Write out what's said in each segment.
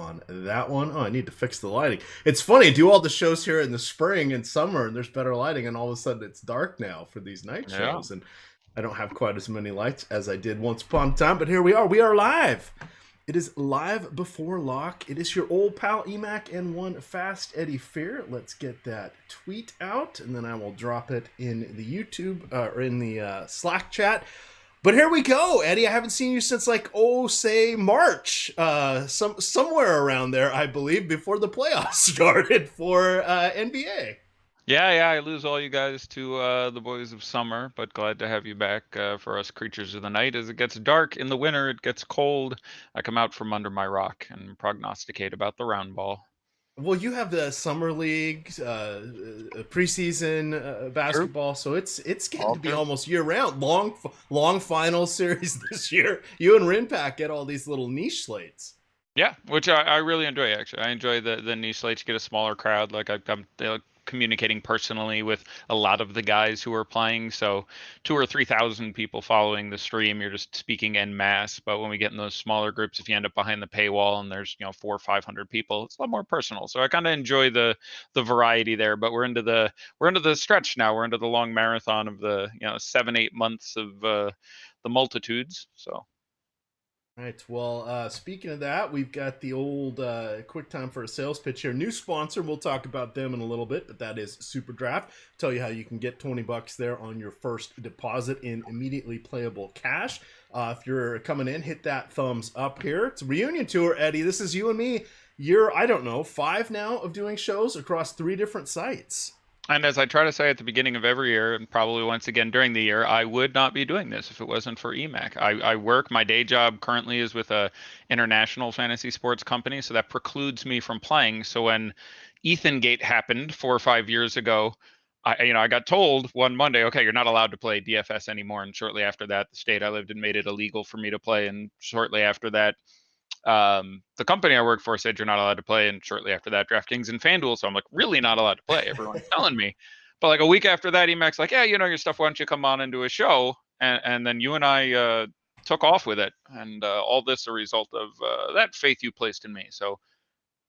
on that one. Oh, I need to fix the lighting. It's funny, do all the shows here in the spring and summer, and there's better lighting, and all of a sudden it's dark now for these night shows, and I don't have quite as many lights as I did once upon a time, but here we are. We are live. It is live before lock. It is your old pal Emac and one Fast Eddie Fear. Let's get that tweet out, and then I will drop it in the YouTube or in the Slack chat. But here we go, Eddie. I haven't seen you since say March, somewhere around there, I believe, before the playoffs started for NBA. Yeah, I lose all you guys to the boys of summer, but glad to have you back for us creatures of the night. As it gets dark in the winter, it gets cold. I come out from under my rock and prognosticate about the round ball. Well, you have the summer league, preseason basketball, so it's getting to be almost year round. Long final series this year. You and Rinpack get all these little niche slates. Yeah, which I really enjoy. Actually, I enjoy the niche slates. Get a smaller crowd. I'm communicating personally with a lot of the guys who are playing. So 2,000 or 3,000 people following the stream, you're just speaking en masse. But when we get in those smaller groups, if you end up behind the paywall and there's 400 or 500 people, it's a lot more personal. So I kind of enjoy the variety there. But we're into the stretch now. We're into the long marathon of the 7-8 months of the multitudes. So. All right. Well, speaking of that, we've got the old quick time for a sales pitch here. New sponsor. We'll talk about them in a little bit, but that is Super Draft. Tell you how you can get $20 there on your first deposit in immediately playable cash. If you're coming in, hit that thumbs up here. It's a reunion tour, Eddie. This is you and me. You're, 5 now of doing shows across 3 different sites. And as I try to say at the beginning of every year, and probably once again during the year, I would not be doing this if it wasn't for EMAC. I work, my day job currently is with a international fantasy sports company, so that precludes me from playing. So when Ethan Gate happened 4 or 5 years ago, I got told one Monday, okay, you're not allowed to play DFS anymore. And shortly after that, the state I lived in made it illegal for me to play. And shortly after that, the company I work for said you're not allowed to play, and shortly after that, DraftKings and FanDuel. So I'm like, really not allowed to play. Everyone's telling me. But a week after that, Emac's like, yeah, your stuff. Why don't you come on and do a show? And then you and I took off with it, and all this a result of that faith you placed in me. So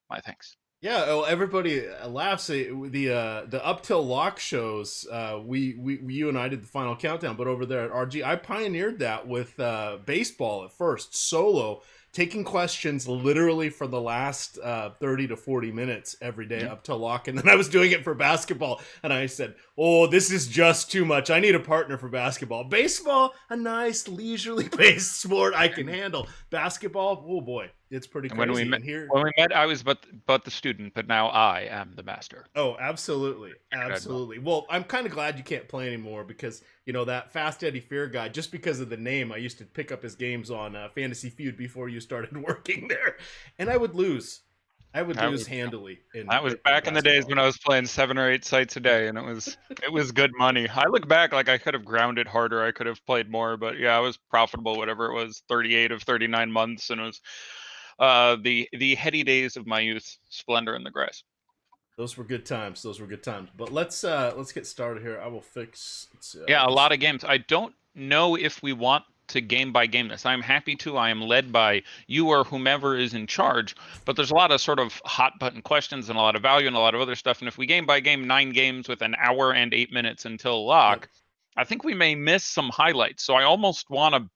my thanks. Yeah, well, everybody laughs. The up till lock shows. You and I did the final countdown, but over there at RG, I pioneered that with baseball at first, solo, taking questions literally for the last 30 to 40 minutes every day up till lock, and then I was doing it for basketball, and I said, "Oh, this is just too much. I need a partner for basketball. Baseball, a nice leisurely paced sport I can handle. Basketball, oh boy." It's pretty crazy. When we met, I was but the student, but now I am the master. Oh, absolutely. Well, I'm kind of glad you can't play anymore because, that Fast Eddie Fear guy, just because of the name, I used to pick up his games on Fantasy Feud before you started working there, and I would lose. I would lose handily. That was back in the days when I was playing 7 or 8 sites a day, and it was good money. I look back I could have grounded harder. I could have played more, but yeah, I was profitable, whatever it was, 38 of 39 months, and it was the heady days of my youth, splendor in the grass. Those were good times. But let's get started here. I will fix. A lot of games. I don't know if we want to game by game this. I'm happy to. I am led by you or whomever is in charge, but there's a lot of sort of hot button questions and a lot of value and a lot of other stuff. And if we game by game 9 games with an hour and 8 minutes until lock, I think we may miss some highlights. So I almost want to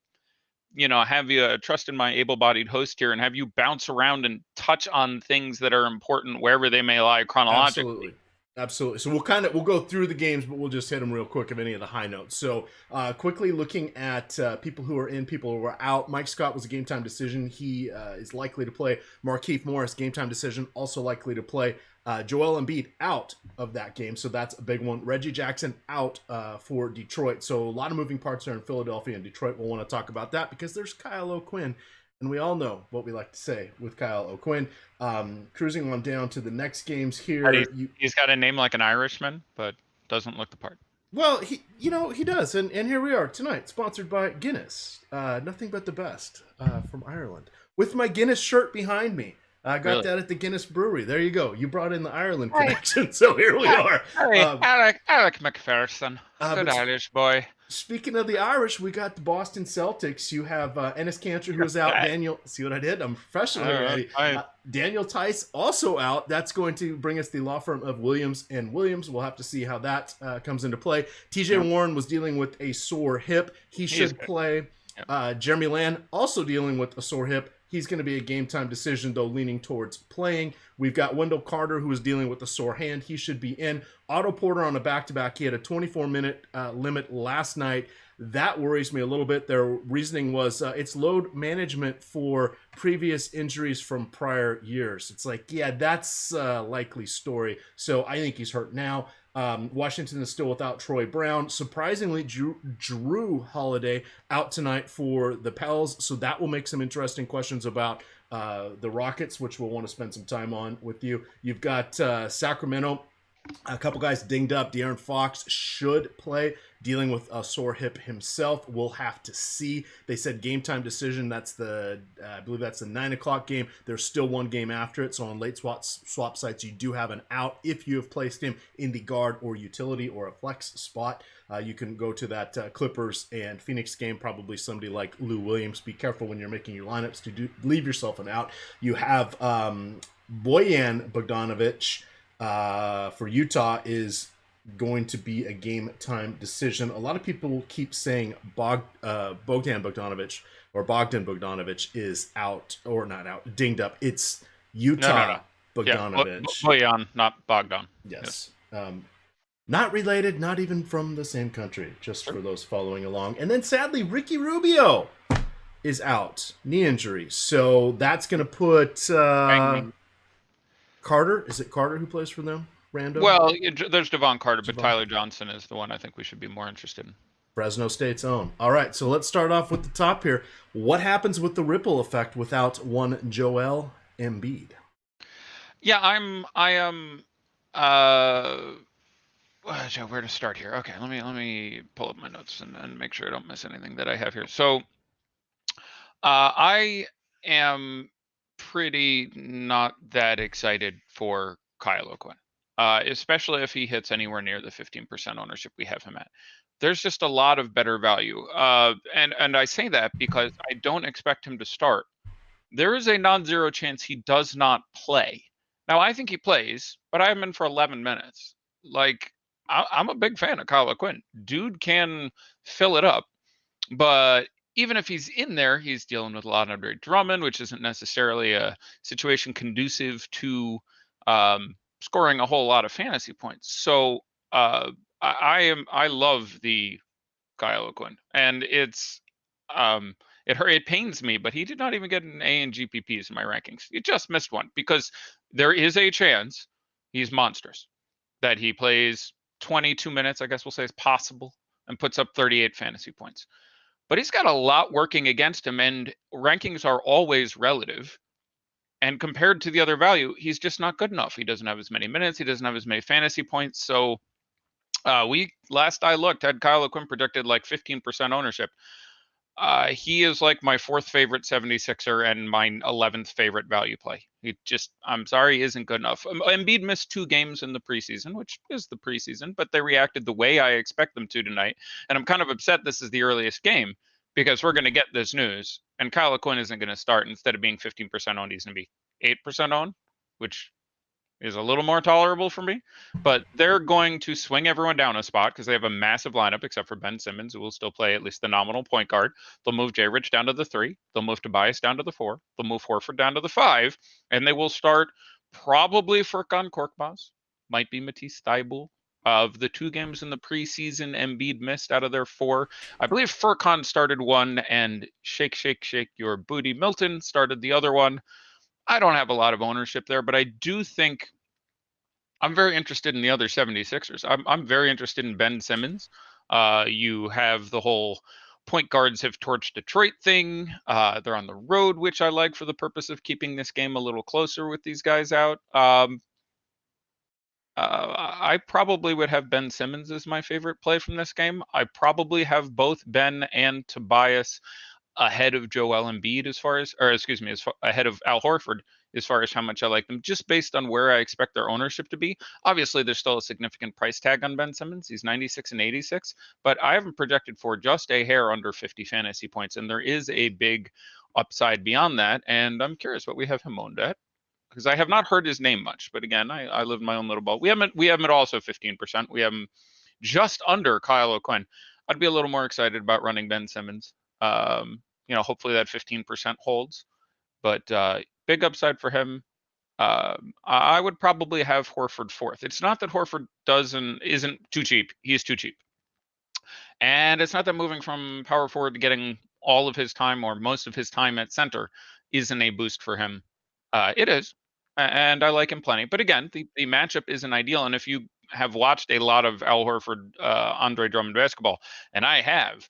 have you trust in my able-bodied host here and have you bounce around and touch on things that are important wherever they may lie chronologically. Absolutely. So we'll go through the games, but we'll just hit them real quick of any of the high notes. So quickly looking at people who are in, people who are out. Mike Scott was a game time decision. He is likely to play. Markieff Morris, game time decision, also likely to play. Joel Embiid out of that game, so that's a big one. Reggie Jackson out for Detroit. So a lot of moving parts there in Philadelphia and Detroit. We'll want to talk about that because there's Kyle O'Quinn, and we all know what we like to say with Kyle O'Quinn. Cruising on down to the next games here. He's got a name like an Irishman, but doesn't look the part. Well, he does, and here we are tonight, sponsored by Guinness. Nothing but the best from Ireland. With my Guinness shirt behind me. I got that at the Guinness Brewery. There you go. You brought in the Ireland connection, so here we are. Alec McPherson, good Irish boy. Speaking of the Irish, we got the Boston Celtics. You have Enes Kanter, who is out. Daniel, see what I did? I'm professional here, Eddie. Daniel Tice also out. That's going to bring us the law firm of Williams and Williams. We'll have to see how that comes into play. TJ Warren was dealing with a sore hip. He should play. Jeremy Lamb also dealing with a sore hip. He's going to be a game-time decision, though, leaning towards playing. We've got Wendell Carter, who is dealing with a sore hand. He should be in. Otto Porter on a back-to-back. He had a 24-minute limit last night. That worries me a little bit. Their reasoning was it's load management for previous injuries from prior years. It's like, yeah, that's a likely story. So I think he's hurt now. Washington is still without Troy Brown. Surprisingly, Drew Holiday out tonight for the Pels, so that will make some interesting questions about the Rockets, which we'll want to spend some time on with you. You've got Sacramento. A couple guys dinged up. De'Aaron Fox should play, dealing with a sore hip himself. We'll have to see. They said game time decision. That's I believe that's the 9 o'clock game. There's still one game after it. So on late swap sites, you do have an out if you have placed him in the guard or utility or a flex spot. You can go to that Clippers and Phoenix game. Probably somebody like Lou Williams. Be careful when you're making your lineups to leave yourself an out. You have Bojan Bogdanovic. For Utah is going to be a game time decision. A lot of people keep saying Bogdan Bogdanovic or Bogdan Bogdanovic is out or not out, dinged up. It's Utah Bogdanovic. Bojan, not Bogdan. Yes. Not related, not even from the same country, just for those following along. And then sadly, Ricky Rubio is out, knee injury. So that's going to put... Carter? Is it Carter who plays for them? Random? Well, there's Devon Carter, but Tyler Johnson is the one I think we should be more interested in. Fresno State's own. All right, so let's start off with the top here. What happens with the ripple effect without one Joel Embiid? Yeah, I am. Where to start here? Okay, let me pull up my notes and make sure I don't miss anything that I have here. So, I am pretty not that excited for Kyle Aquin, especially if he hits anywhere near the 15% ownership we have him at. There's just a lot of better value. And I say that because I don't expect him to start. There is a non-zero chance he does not play. Now, I think he plays, but I have him in for 11 minutes. Like, I'm a big fan of Kyle Aquin. Dude can fill it up, but even if he's in there, he's dealing with a lot of Andre Drummond, which isn't necessarily a situation conducive to scoring a whole lot of fantasy points. So I love the Kyle Aquin, and it pains me, but he did not even get an A in GPPs in my rankings. He just missed one because there is a chance he's monstrous, that he plays 22 minutes, I guess we'll say is possible, and puts up 38 fantasy points. But he's got a lot working against him, and rankings are always relative. And compared to the other value, he's just not good enough. He doesn't have as many minutes. He doesn't have as many fantasy points. So last I looked, had Kyle Aquin predicted like 15% ownership. He is like my 4th favorite 76er and my 11th favorite value play. He just, I'm sorry, isn't good enough. Embiid missed 2 games in the preseason, which is the preseason, but they reacted the way I expect them to tonight. And I'm kind of upset this is the earliest game because we're going to get this news. And Kyle Aquin isn't going to start. Instead of being 15% owned, he's going to be 8% owned, which is a little more tolerable for me. But they're going to swing everyone down a spot because they have a massive lineup, except for Ben Simmons, who will still play at least the nominal point guard. They'll move J. Rich down to the 3. They'll move Tobias down to the 4. They'll move Horford down to the 5. And they will start probably Furkan Korkmaz. Might be Matisse Thybulle. Of the 2 games in the preseason, Embiid missed out of their 4. I believe Furkan started one, and Shake, Shake, Shake Your Booty Milton started the other one. I don't have a lot of ownership there, but I do think I'm very interested in the other 76ers. I'm very interested in Ben Simmons. You have the whole point guards have torched Detroit thing. They're on the road, which I like for the purpose of keeping this game a little closer with these guys out. I probably would have Ben Simmons as my favorite play from this game. I probably have both Ben and Tobias ahead of Joel Embiid ahead of Al Horford as far as how much I like them, just based on where I expect their ownership to be. Obviously, there's still a significant price tag on Ben Simmons. He's 96 and 86, but I haven't projected for just a hair under 50 fantasy points, and there is a big upside beyond that. And I'm curious what we have him owned at, because I have not heard his name much. But again, I live in my own little bubble. We have him at also 15%. We have him just under Kyle Aquin. I'd be a little more excited about running Ben Simmons. Hopefully that 15% holds. But big upside for him. I would probably have Horford fourth. It's not that Horford isn't too cheap. He is too cheap. And it's not that moving from power forward to getting all of his time or most of his time at center isn't a boost for him. It is. And I like him plenty. But again, the matchup isn't ideal. And if you have watched a lot of Al Horford, Andre Drummond basketball, and I have,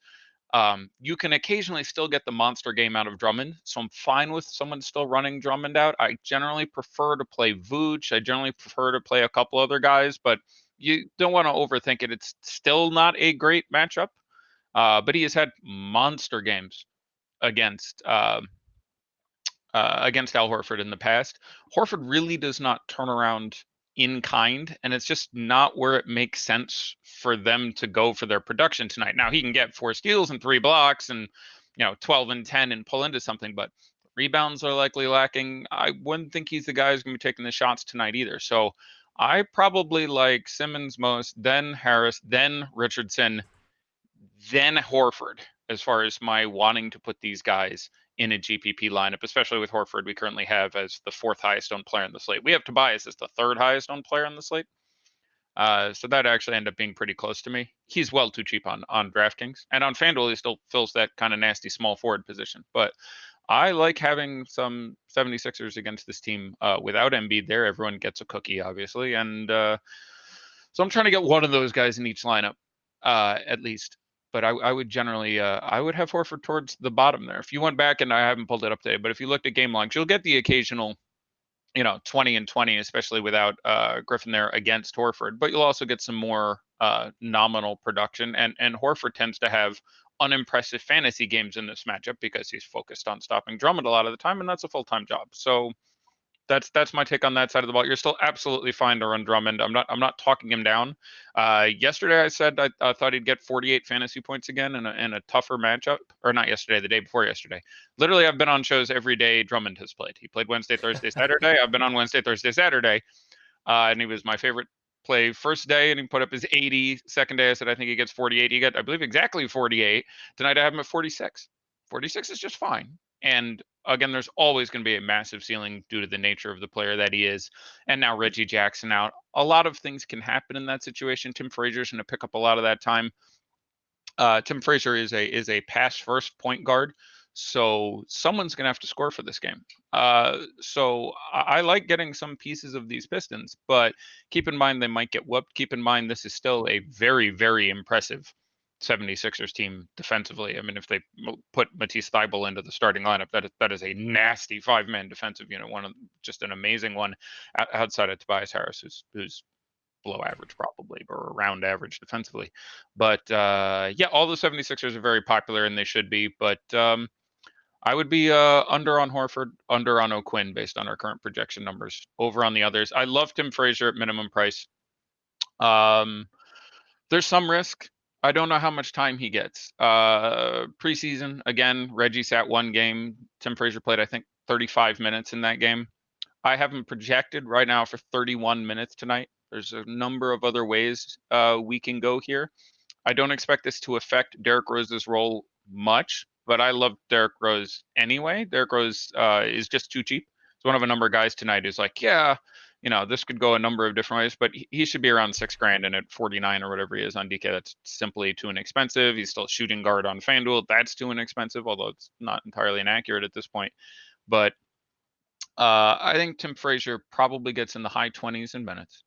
you can occasionally still get the monster game out of Drummond. So I'm fine with someone still running Drummond out. I generally prefer to play Vooch. I generally prefer to play a couple other guys, but you don't want to overthink it. It's still not a great matchup, but he has had monster games against against Al Horford in the past. Horford really does not turn around in kind, and it's just not where it makes sense for them to go for their production tonight. Now he can get 4 steals and 3 blocks and 12 and 10 and pull into something, but rebounds are likely lacking. I wouldn't think he's the guy who's going to be taking the shots tonight either. So I probably like Simmons most, then Harris, then Richardson, then Horford, as far as my wanting to put these guys in a GPP lineup, especially with Horford, we currently have as the 4th highest owned player in the slate. We have Tobias as the 3rd highest owned player in the slate. So that actually ended up being pretty close to me. He's well too cheap on DraftKings. And on FanDuel, he still fills that kind of nasty small forward position. But I like having some 76ers against this team without Embiid there. Everyone gets a cookie, obviously. And so I'm trying to get one of those guys in each lineup, at least. But I would generally, I would have Horford towards the bottom there. If you went back, and I haven't pulled it up today, but if you looked at game logs, you'll get the occasional 20 and 20, especially without Griffin there against Horford. But you'll also get some more nominal production. And Horford tends to have unimpressive fantasy games in this matchup because he's focused on stopping Drummond a lot of the time, and that's a full-time job. So that's my take on that side of the ball. You're still absolutely fine to run Drummond. I'm not talking him down. Yesterday I said I thought he'd get 48 fantasy points again in a tougher matchup, or not yesterday, the day before yesterday. Literally, I've been on shows every day Drummond has played. He played Wednesday, Thursday, Saturday. I've been on Wednesday, Thursday, Saturday, and he was my favorite play first day, and he put up his 80. Second day, I said I think he gets 48. He got, I believe, exactly 48. Tonight I have him at 46. 46 is just fine. And again, there's always going to be a massive ceiling due to the nature of the player that he is. And now Reggie Jackson out. A lot of things can happen in that situation. Tim Frazier's going to pick up a lot of that time. Tim Frazier is a pass first point guard, so someone's going to have to score for this game. So I like getting some pieces of these Pistons, but keep in mind they might get whooped. Keep in mind this is still a very, very impressive 76ers team defensively. I mean, if they put Matisse Thybulle into the starting lineup, that is a nasty 5-man defensive unit, just an amazing one outside of Tobias Harris, who's below average probably, or around average defensively. But yeah, all the 76ers are very popular, and they should be. But I would be under on Horford, under on O'Quinn based on our current projection numbers, over on the others. I love Tim Frazier at minimum price. There's some risk. I don't know how much time he gets. Preseason, again, Reggie sat 1 game. Tim Frazier played, I think, 35 minutes in that game. I have him projected right now for 31 minutes tonight. There's a number of other ways we can go here. I don't expect this to affect Derrick Rose's role much, but I love Derrick Rose anyway. Derrick Rose is just too cheap. It's one of a number of guys tonight who's like, yeah, this could go a number of different ways, but he should be around $6,000, and at 49 or whatever he is on DK, that's simply too inexpensive. He's still shooting guard on FanDuel. That's too inexpensive, although it's not entirely inaccurate at this point. But I think Tim Frazier probably gets in the high 20s in minutes.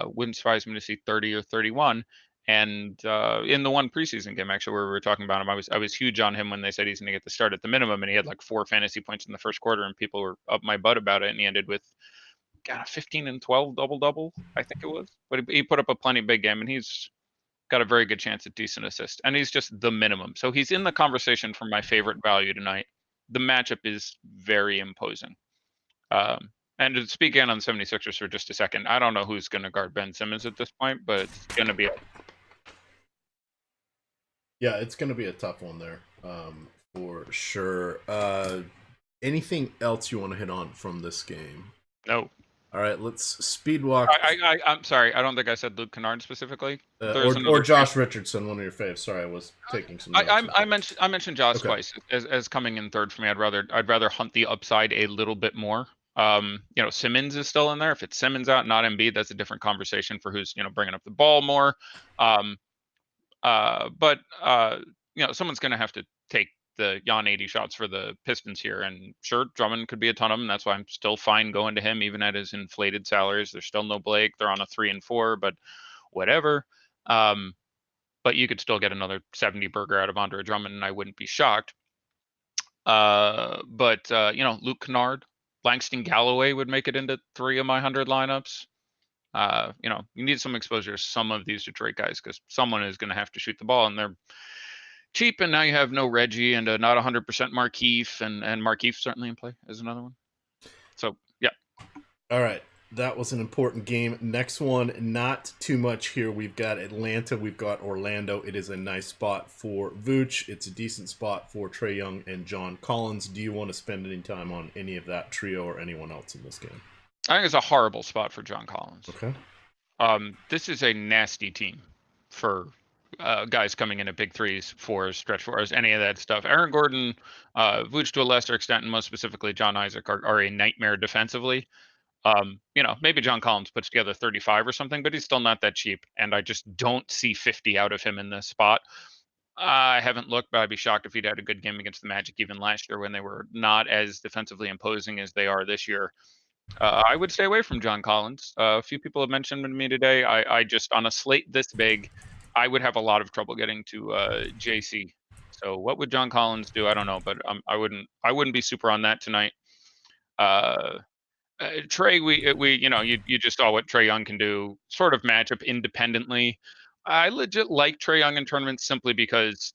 Wouldn't surprise me to see 30 or 31. And in the one preseason game, actually, where we were talking about him, I was huge on him when they said he's going to get the start at the minimum, and he had like 4 fantasy points in the first quarter, and people were up my butt about it. And he ended with 15 and 12 double, I think it was. But he put up a plenty big game, and he's got a very good chance at decent assist. And he's just the minimum. So he's in the conversation for my favorite value tonight. The matchup is very imposing. And to speak in on the 76ers for just a second, I don't know who's going to guard Ben Simmons at this point, but it's going to be Yeah, it's going to be a tough one there, for sure. Anything else you want to hit on from this game? no. All right, let's speed walk. I'm sorry. I don't think I said Luke Kennard specifically. Or Josh Richardson, one of your faves. Sorry, I was taking some notes. I mentioned Josh twice as coming in third for me. I'd rather hunt the upside a little bit more. Simmons is still in there. If it's Simmons out, not Embiid, that's a different conversation for who's bringing up the ball more. But someone's going to have to take the Jan 80 shots for the Pistons here. And sure, Drummond could be a ton of them. That's why I'm still fine going to him, even at his inflated salaries. There's still no Blake. They're on a 3 and 4, but whatever. But you could still get another 70 burger out of Andre Drummond, and I wouldn't be shocked. But Luke Kennard, Langston Galloway would make it into 3 of my 100 lineups. You need some exposure to some of these Detroit guys because someone is going to have to shoot the ball, and they're cheap. And now you have no Reggie and not 100% Markieff, and Markieff certainly in play is another one. So yeah. All right, that was an important game. Next one, not too much here. We've got Atlanta, we've got Orlando. It is a nice spot for Vooch. It's a decent spot for Trae Young and John Collins. Do you want to spend any time on any of that trio or anyone else in this game? I think it's a horrible spot for John Collins. Okay. This is a nasty team for guys coming in at big threes, fours, stretch fours, any of that stuff. Aaron Gordon, Vooch to a lesser extent, and most specifically John Isaac are a nightmare defensively. Maybe John Collins puts together 35 or something, but he's still not that cheap. And I just don't see 50 out of him in this spot. I haven't looked, but I'd be shocked if he'd had a good game against the Magic even last year when they were not as defensively imposing as they are this year. I would stay away from John Collins. A few people have mentioned to me today. I just, on a slate this big, I would have a lot of trouble getting to JC. So what would John Collins do? I don't know, but I wouldn't be super on that tonight. Trae, you just saw what Trae Young can do, sort of matchup independently. I legit like Trae Young in tournaments simply because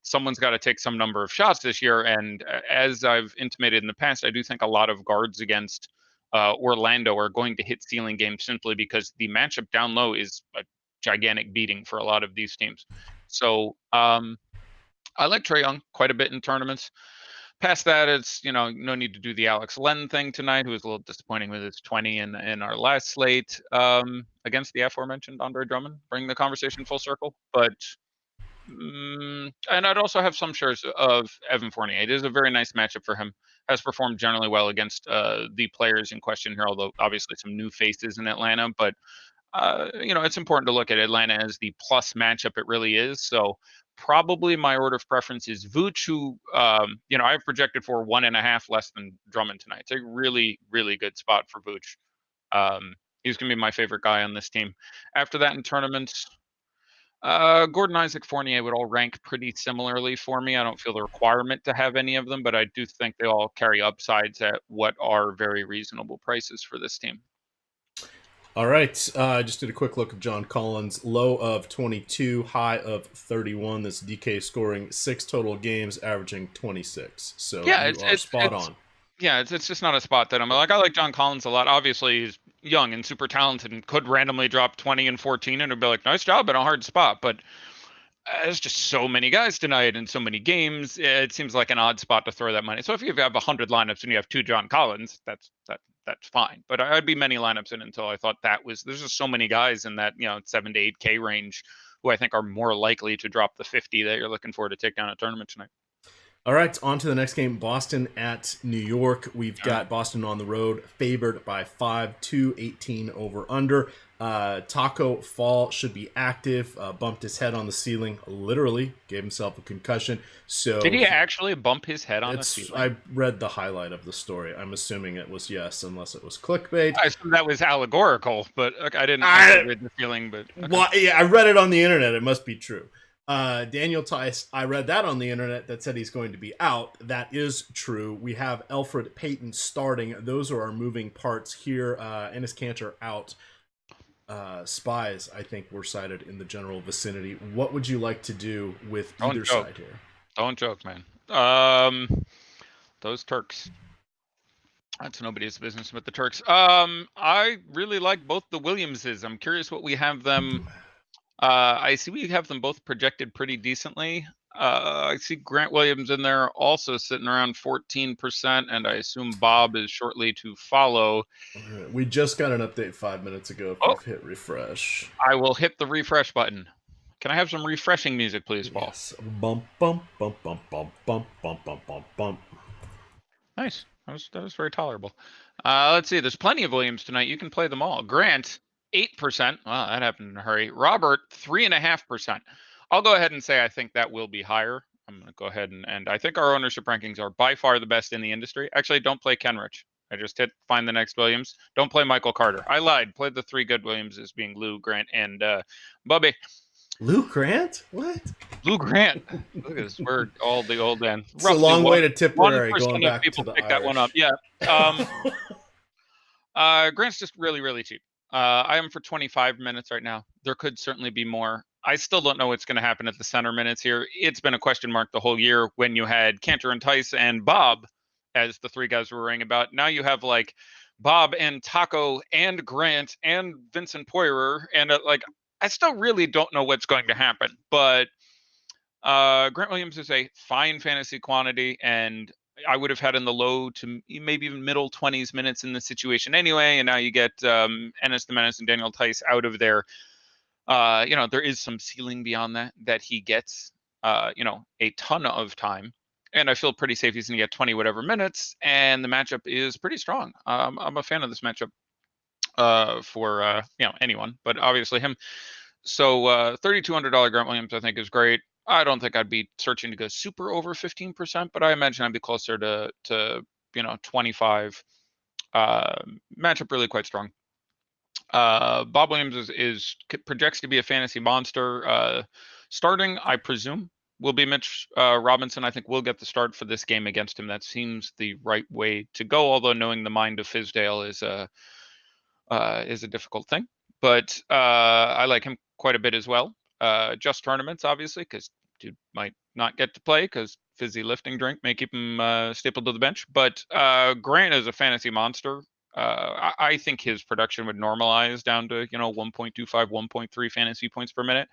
someone's got to take some number of shots this year, and as I've intimated in the past, I do think a lot of guards against Orlando are going to hit ceiling games simply because the matchup down low is a gigantic beating for a lot of these teams. So I like Trae Young quite a bit in tournaments. Past that, it's no need to do the Alex Len thing tonight, who was a little disappointing with his 20 in our last slate against the aforementioned Andre Drummond. Bring the conversation full circle, but and I'd also have some shares of Evan Fournier. It is a very nice matchup for him. Has performed generally well against the players in question here, although obviously some new faces in Atlanta. But it's important to look at Atlanta as the plus matchup it really is. So probably my order of preference is Vooch, who, I've projected for 1.5 less than Drummond tonight. It's a really, really good spot for Vooch. He's going to be my favorite guy on this team. After that in tournaments, Gordon, Isaac, Fournier would all rank pretty similarly for me. I don't feel the requirement to have any of them, but I do think they all carry upsides at what are very reasonable prices for this team. All right, I just did a quick look of John Collins. Low of 22, high of 31. This DK scoring 6 total games, averaging 26. So yeah, it's spot on. Yeah, it's just not a spot that I'm like. I like John Collins a lot. Obviously, he's young and super talented and could randomly drop 20 and 14 and it'd be like, nice job in a hard spot. But there's just so many guys tonight and so many games. It seems like an odd spot to throw that money. So if you have 100 lineups and you have 2 John Collins, that's fine. But I'd be many lineups in until I thought there's just so many guys in that 7 to 8K range who I think are more likely to drop the 50 that you're looking for to take down a tournament tonight. All right, on to the next game, Boston at New York. We've got Boston on the road, favored by 5, 218 over under. Taco Fall should be active. Bumped his head on the ceiling, literally gave himself a concussion. So did he actually bump his head on the ceiling? I read the highlight of the story. I'm assuming it was yes, unless it was clickbait. I assume that was allegorical, but I didn't read the feeling. But okay. Well, yeah, I read it on the internet. It must be true. Daniel Tice, I read that on the internet that said he's going to be out. That is true. We have Elfrid Payton starting. Those are our moving parts here. Enes Kanter out. Spies, I think, were cited in the general vicinity. What would you like to do with either side here? Don't joke, man. Those Turks. That's nobody's business but the Turks. I really like both the Williamses. I'm curious what we have them. I see we have them both projected pretty decently. I see Grant Williams in there also sitting around 14%, and I assume Bob is shortly to follow. Right. We just got an update 5 minutes ago. If Oh, you've hit refresh, I will hit the refresh button. Can I have some refreshing music, please, Paul? yes. Bump, bump, bump, bump, bump, bump, bump, bump, bump, bump. Nice. That was very tolerable. Let's see. There's plenty of Williams tonight. You can play them all. Grant, 8%. Well, that happened in a hurry. Robert, 3.5%. I'll go ahead and say I think that will be higher. I'm going to go ahead and I think our ownership rankings are by far the best in the industry. Actually, don't play Kenrich. I just hit find the next Williams. Don't play Michael Carter. I lied. Play the three good Williamses being Lou, Grant, and Bubby. Lou Grant? What? Lou Grant. Look at this. We're all the old man. It's a long way to Tipperary 1% going of back people to the pick Irish. that one up. Yeah. Grant's just really, really cheap. I am for 25 minutes right now. There could certainly be more. I still don't know what's going to happen at the center minutes here. It's been a question mark the whole year when you had Cantor and Tice and Bob as the three guys we're worrying about. Now you have like Bob and Taco and Grant and Vincent Poirier. And like, I still really don't know what's going to happen. But Grant Williams is a fine fantasy quantity, and I would have had in the low to maybe even middle 20s minutes in this situation anyway. And now you get Ennis the Menace and Daniel Tice out of there. There is some ceiling beyond that he gets, a ton of time. And I feel pretty safe he's going to get 20 whatever minutes. And the matchup is pretty strong. I'm a fan of this matchup for anyone, but obviously him. So $3,200 Grant Williams, I think, is great. I don't think I'd be searching to go super over 15%, but I imagine I'd be closer to 25. Matchup really quite strong. Bob Williams is projects to be a fantasy monster. Starting, I presume, will be Mitch Robinson. I think we'll get the start for this game against him. That seems the right way to go. Although knowing the mind of Fizdale is a difficult thing. But I like him quite a bit as well. Just tournaments, obviously, because dude might not get to play because fizzy lifting drink may keep him stapled to the bench. But Grant is a fantasy monster. I think his production would normalize down to 1.25, 1.3 fantasy points per minute.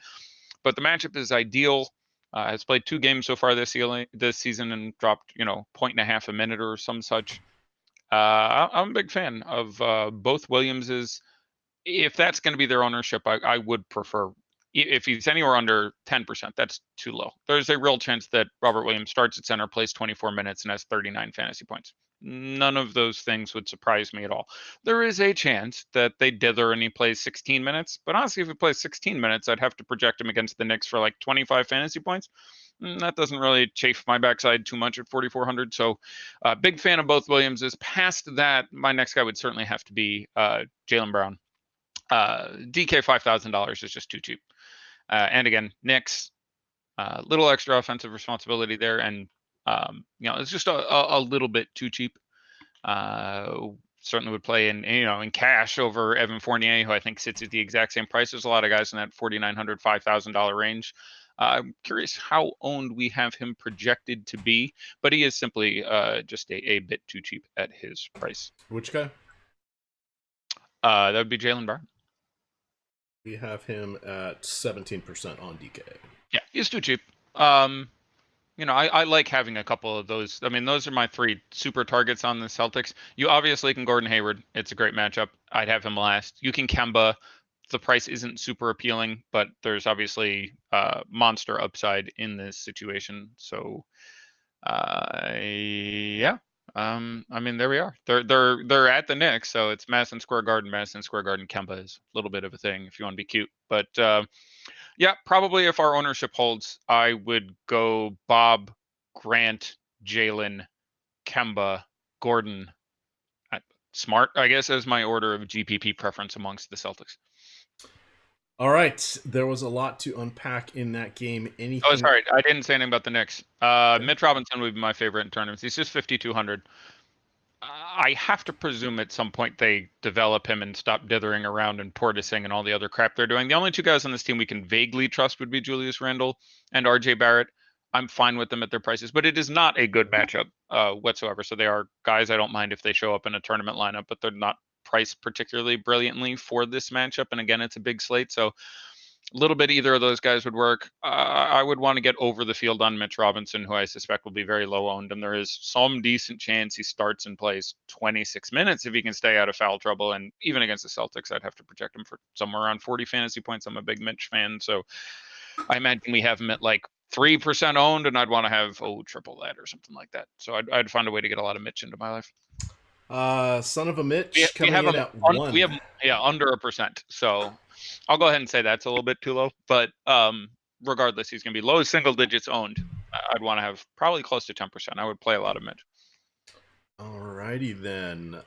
But the matchup is ideal. Has played 2 games so far this season and dropped 1.5 a minute or some such. I'm a big fan of both Williamses. If that's going to be their ownership, I would prefer if he's anywhere under 10%, that's too low. There's a real chance that Robert Williams starts at center, plays 24 minutes, and has 39 fantasy points. None of those things would surprise me at all. There is a chance that they dither and he plays 16 minutes, but honestly, if he plays 16 minutes, I'd have to project him against the Knicks for like 25 fantasy points. That doesn't really chafe my backside too much at 4,400. So, big fan of both Williamses. Past that, my next guy would certainly have to be Jaylen Brown. DK $5,000 is just too cheap. And again, Knicks, little extra offensive responsibility there, and it's just a little bit too cheap. Certainly would play in cash over Evan Fournier, who I think sits at the exact same price. There's a lot of guys in that $4,900, $5,000 range. I'm curious how owned we have him projected to be, but he is simply just a bit too cheap at his price. Which guy? That would be Jaylen Brown. We have him at 17% on DK. Yeah, he's too cheap. I like having a couple of those. I mean, those are my 3 super targets on the Celtics. You obviously can Gordon Hayward. It's a great matchup. I'd have him last. You can Kemba. The price isn't super appealing, but there's obviously monster upside in this situation. So, yeah. I mean, there we are. They're at the Knicks, so it's Madison Square Garden. Madison Square Garden Kemba is a little bit of a thing if you want to be cute. But yeah, probably if our ownership holds, I would go Bob, Grant, Jaylen, Kemba, Gordon. Smart, I guess, as my order of GPP preference amongst the Celtics. All right, there was a lot to unpack in that game. Anything? Oh, sorry, I didn't say anything about the Knicks. Mitch Robinson would be my favorite in tournaments. He's just 5,200. I have to presume at some point they develop him and stop dithering around and Portising and all the other crap they're doing. The only 2 guys on this team we can vaguely trust would be Julius Randle and RJ Barrett. I'm fine with them at their prices, but it is not a good matchup whatsoever. So they are guys I don't mind if they show up in a tournament lineup, but they're not priced particularly brilliantly for this matchup. And again, it's a big slate, so a little bit either of those guys would work. I would want to get over the field on Mitch Robinson, who I suspect will be very low owned, and there is some decent chance he starts and plays 26 minutes if he can stay out of foul trouble. And even against the Celtics, I'd have to project him for somewhere around 40 fantasy points. I'm a big Mitch fan, so I imagine we have him at like 3% owned, and I'd want to have triple that or something like that. So I'd find a way to get a lot of Mitch into my life. Son of a Mitch coming have in at 1. We have under 1%. So I'll go ahead and say that's a little bit too low. But regardless, he's going to be low single digits owned. I'd want to have probably close to 10%. I would play a lot of Mitch. Alrighty then.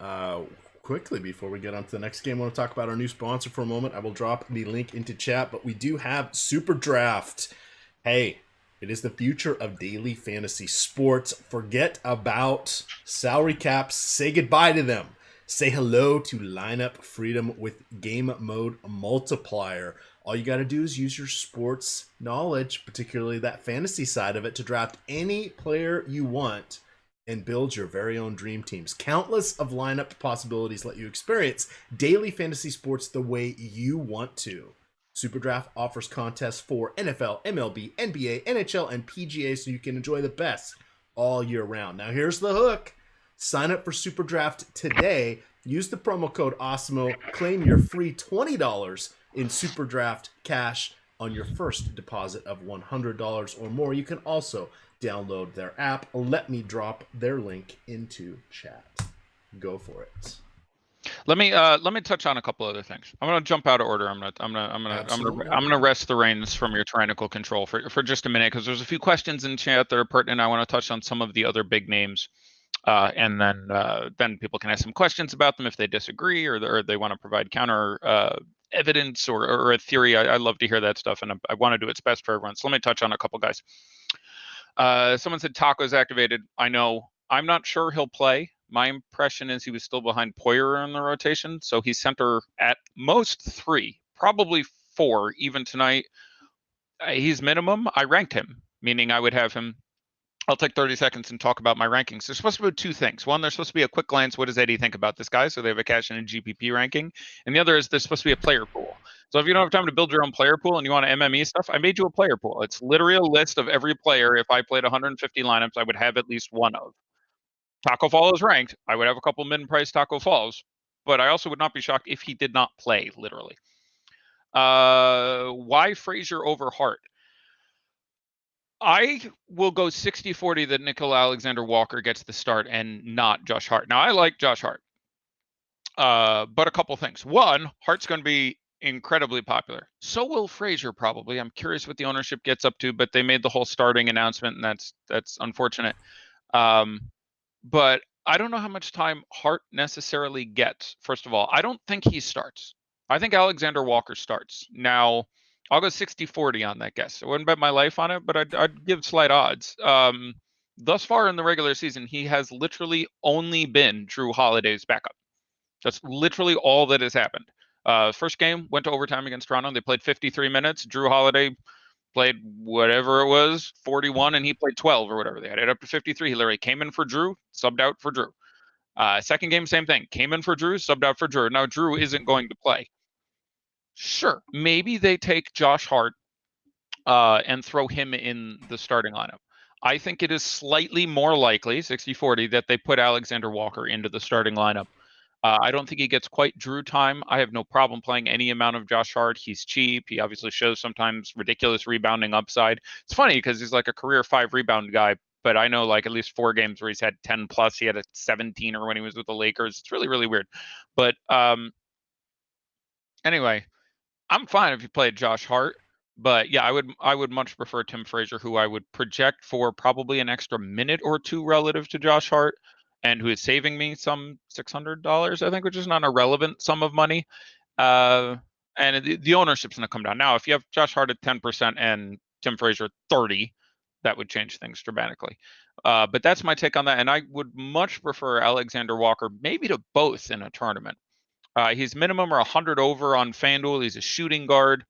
Quickly, before we get on to the next game, I want to talk about our new sponsor for a moment. I will drop the link into chat, but we do have Super Draft. Hey, it is the future of daily fantasy sports. Forget about salary caps. Say goodbye to them. Say hello to lineup freedom with game mode multiplier. All you got to do is use your sports knowledge, particularly that fantasy side of it, to draft any player you want and build your very own dream teams. Countless of lineup possibilities let you experience daily fantasy sports the way you want to. SuperDraft offers contests for NFL, MLB, NBA, NHL, and PGA so you can enjoy the best all year round. Now here's the hook. Sign up for SuperDraft today. Use the promo code AWESEMO. Claim your free $20 in SuperDraft cash on your first deposit of $100 or more. You can also download their app. Let me drop their link into chat. Go for it. Let me touch on a couple other things. I'm gonna jump out of order. I'm gonna rest the reins from your tyrannical control for just a minute, because there's a few questions in chat that are pertinent. I want to touch on some of the other big names, and then people can ask some questions about them if they disagree or they want to provide counter evidence or a theory. I love to hear that stuff, and I want to do its best for everyone. So let me touch on a couple guys. Someone said Taco's activated. I know. I'm not sure he'll play. My impression is he was still behind Poyer in the rotation, so he's center at most 3, probably 4, even tonight. He's minimum. I ranked him, meaning I would have him. I'll take 30 seconds and talk about my rankings. There's supposed to be 2 things. One, there's supposed to be a quick glance. What does Eddie think about this guy? So they have a cash and a GPP ranking. And the other is there's supposed to be a player pool. So if you don't have time to build your own player pool and you want to MME stuff, I made you a player pool. It's literally a list of every player. If I played 150 lineups, I would have at least one of. Taco Fall is ranked. I would have a couple mid-price Taco Falls, but I also would not be shocked if he did not play, literally. Why Frazier over Hart? I will go 60-40 that Nickel Alexander-Walker gets the start and not Josh Hart. Now, I like Josh Hart, but a couple things. One, Hart's going to be incredibly popular. So will Frazier probably. I'm curious what the ownership gets up to, but they made the whole starting announcement, and that's unfortunate. But I don't know how much time Hart necessarily gets. First of all, I don't think he starts. I think Alexander Walker starts. Now, I'll go 60-40 on that guess. I wouldn't bet my life on it, but I'd give slight odds. Thus far in the regular season, he has literally only been Drew Holiday's backup. That's literally all that has happened. First game went to overtime against Toronto. They played 53 minutes. Drew Holiday played whatever it was, 41, and he played 12 or whatever. They had it up to 53. He literally came in for Drew, subbed out for Drew. Second game, same thing. Came in for Drew, subbed out for Drew. Now Drew isn't going to play. Sure, maybe they take Josh Hart and throw him in the starting lineup. I think it is slightly more likely, 60-40, that they put Alexander Walker into the starting lineup. I don't think he gets quite Drew time. I have no problem playing any amount of Josh Hart. He's cheap. He obviously shows sometimes ridiculous rebounding upside. It's funny because he's like a career 5 rebound guy, but I know like at least 4 games where he's had 10 plus. He had a 17 or when he was with the Lakers. It's really, really weird. But anyway, I'm fine if you played Josh Hart. But yeah, I would much prefer Tim Frazier, who I would project for probably an extra minute or 2 relative to Josh Hart, and who is saving me some $600, I think, which is not a relevant sum of money. And the ownership's going to come down. Now, if you have Josh Hart at 10% and Tim Frazier at 30, that would change things dramatically. But that's my take on that. And I would much prefer Alexander Walker, maybe to both in a tournament. He's minimum or 100 over on FanDuel. He's a shooting guard.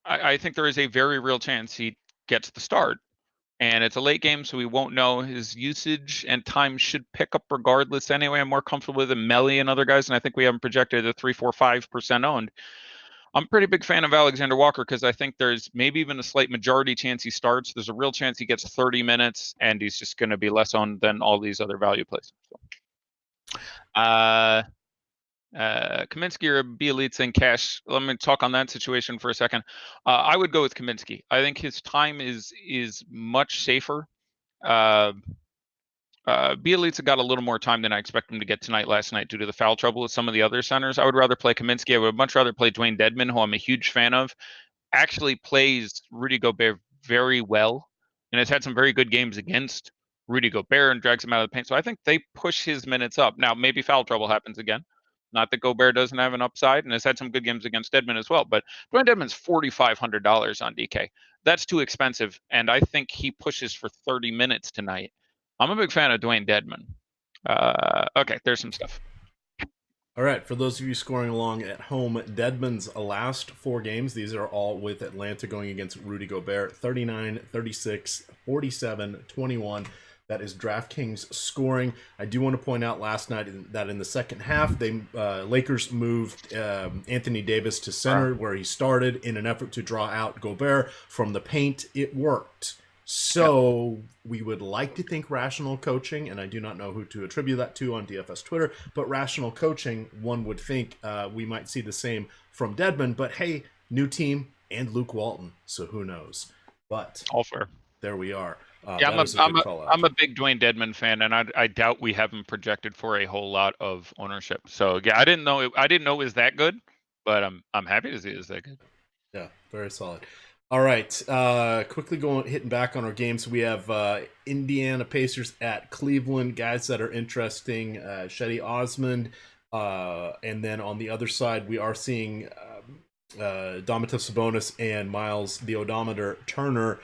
I think there is a very real chance he gets the start. And it's a late game, so we won't know. His usage and time should pick up regardless anyway. I'm more comfortable with Melly and other guys, and I think we have him projected at 3, 4, 5% owned. I'm a pretty big fan of Alexander Walker because I think there's maybe even a slight majority chance he starts. There's a real chance he gets 30 minutes, and he's just going to be less owned than all these other value plays. Kaminsky or Bielitsa in cash. Let me talk on that situation for a second. I would go with Kaminsky. I think his time is much safer. Bielitsa got a little more time than I expect him to get last night due to the foul trouble with some of the other centers. I would rather play Kaminsky. I would much rather play Dwayne Dedmon, who I'm a huge fan of. Actually plays Rudy Gobert very well and has had some very good games against Rudy Gobert and drags him out of the paint. So I think they push his minutes up. Now, maybe foul trouble happens again. Not that Gobert doesn't have an upside and has had some good games against Dedmon as well, but Dwayne Dedmon's $4,500 on DK. That's too expensive, and I think he pushes for 30 minutes tonight. I'm a big fan of Dwayne Dedmon. Okay, there's some stuff. All right, for those of you scoring along at home, Dedmon's last 4 games, these are all with Atlanta going against Rudy Gobert, 39, 36, 47, 21. That is DraftKings scoring. I do want to point out last night that in the second half, they Lakers moved Anthony Davis to center where he started in an effort to draw out Gobert from the paint. It worked. So we would like to think rational coaching, and I do not know who to attribute that to on DFS Twitter, but rational coaching, one would think we might see the same from Dedmon. But hey, new team and Luke Walton, so who knows? But all fair. There we are. Yeah, I'm a big Dwayne Dedmon fan, and I doubt we have him projected for a whole lot of ownership. So yeah, I didn't know it was that good, but I'm happy to see it is that good. Yeah, very solid. All right, quickly hitting back on our games. We have Indiana Pacers at Cleveland. Guys that are interesting: Shetty Osmond, and then on the other side, we are seeing Domantas Sabonis and Miles the Odometer Turner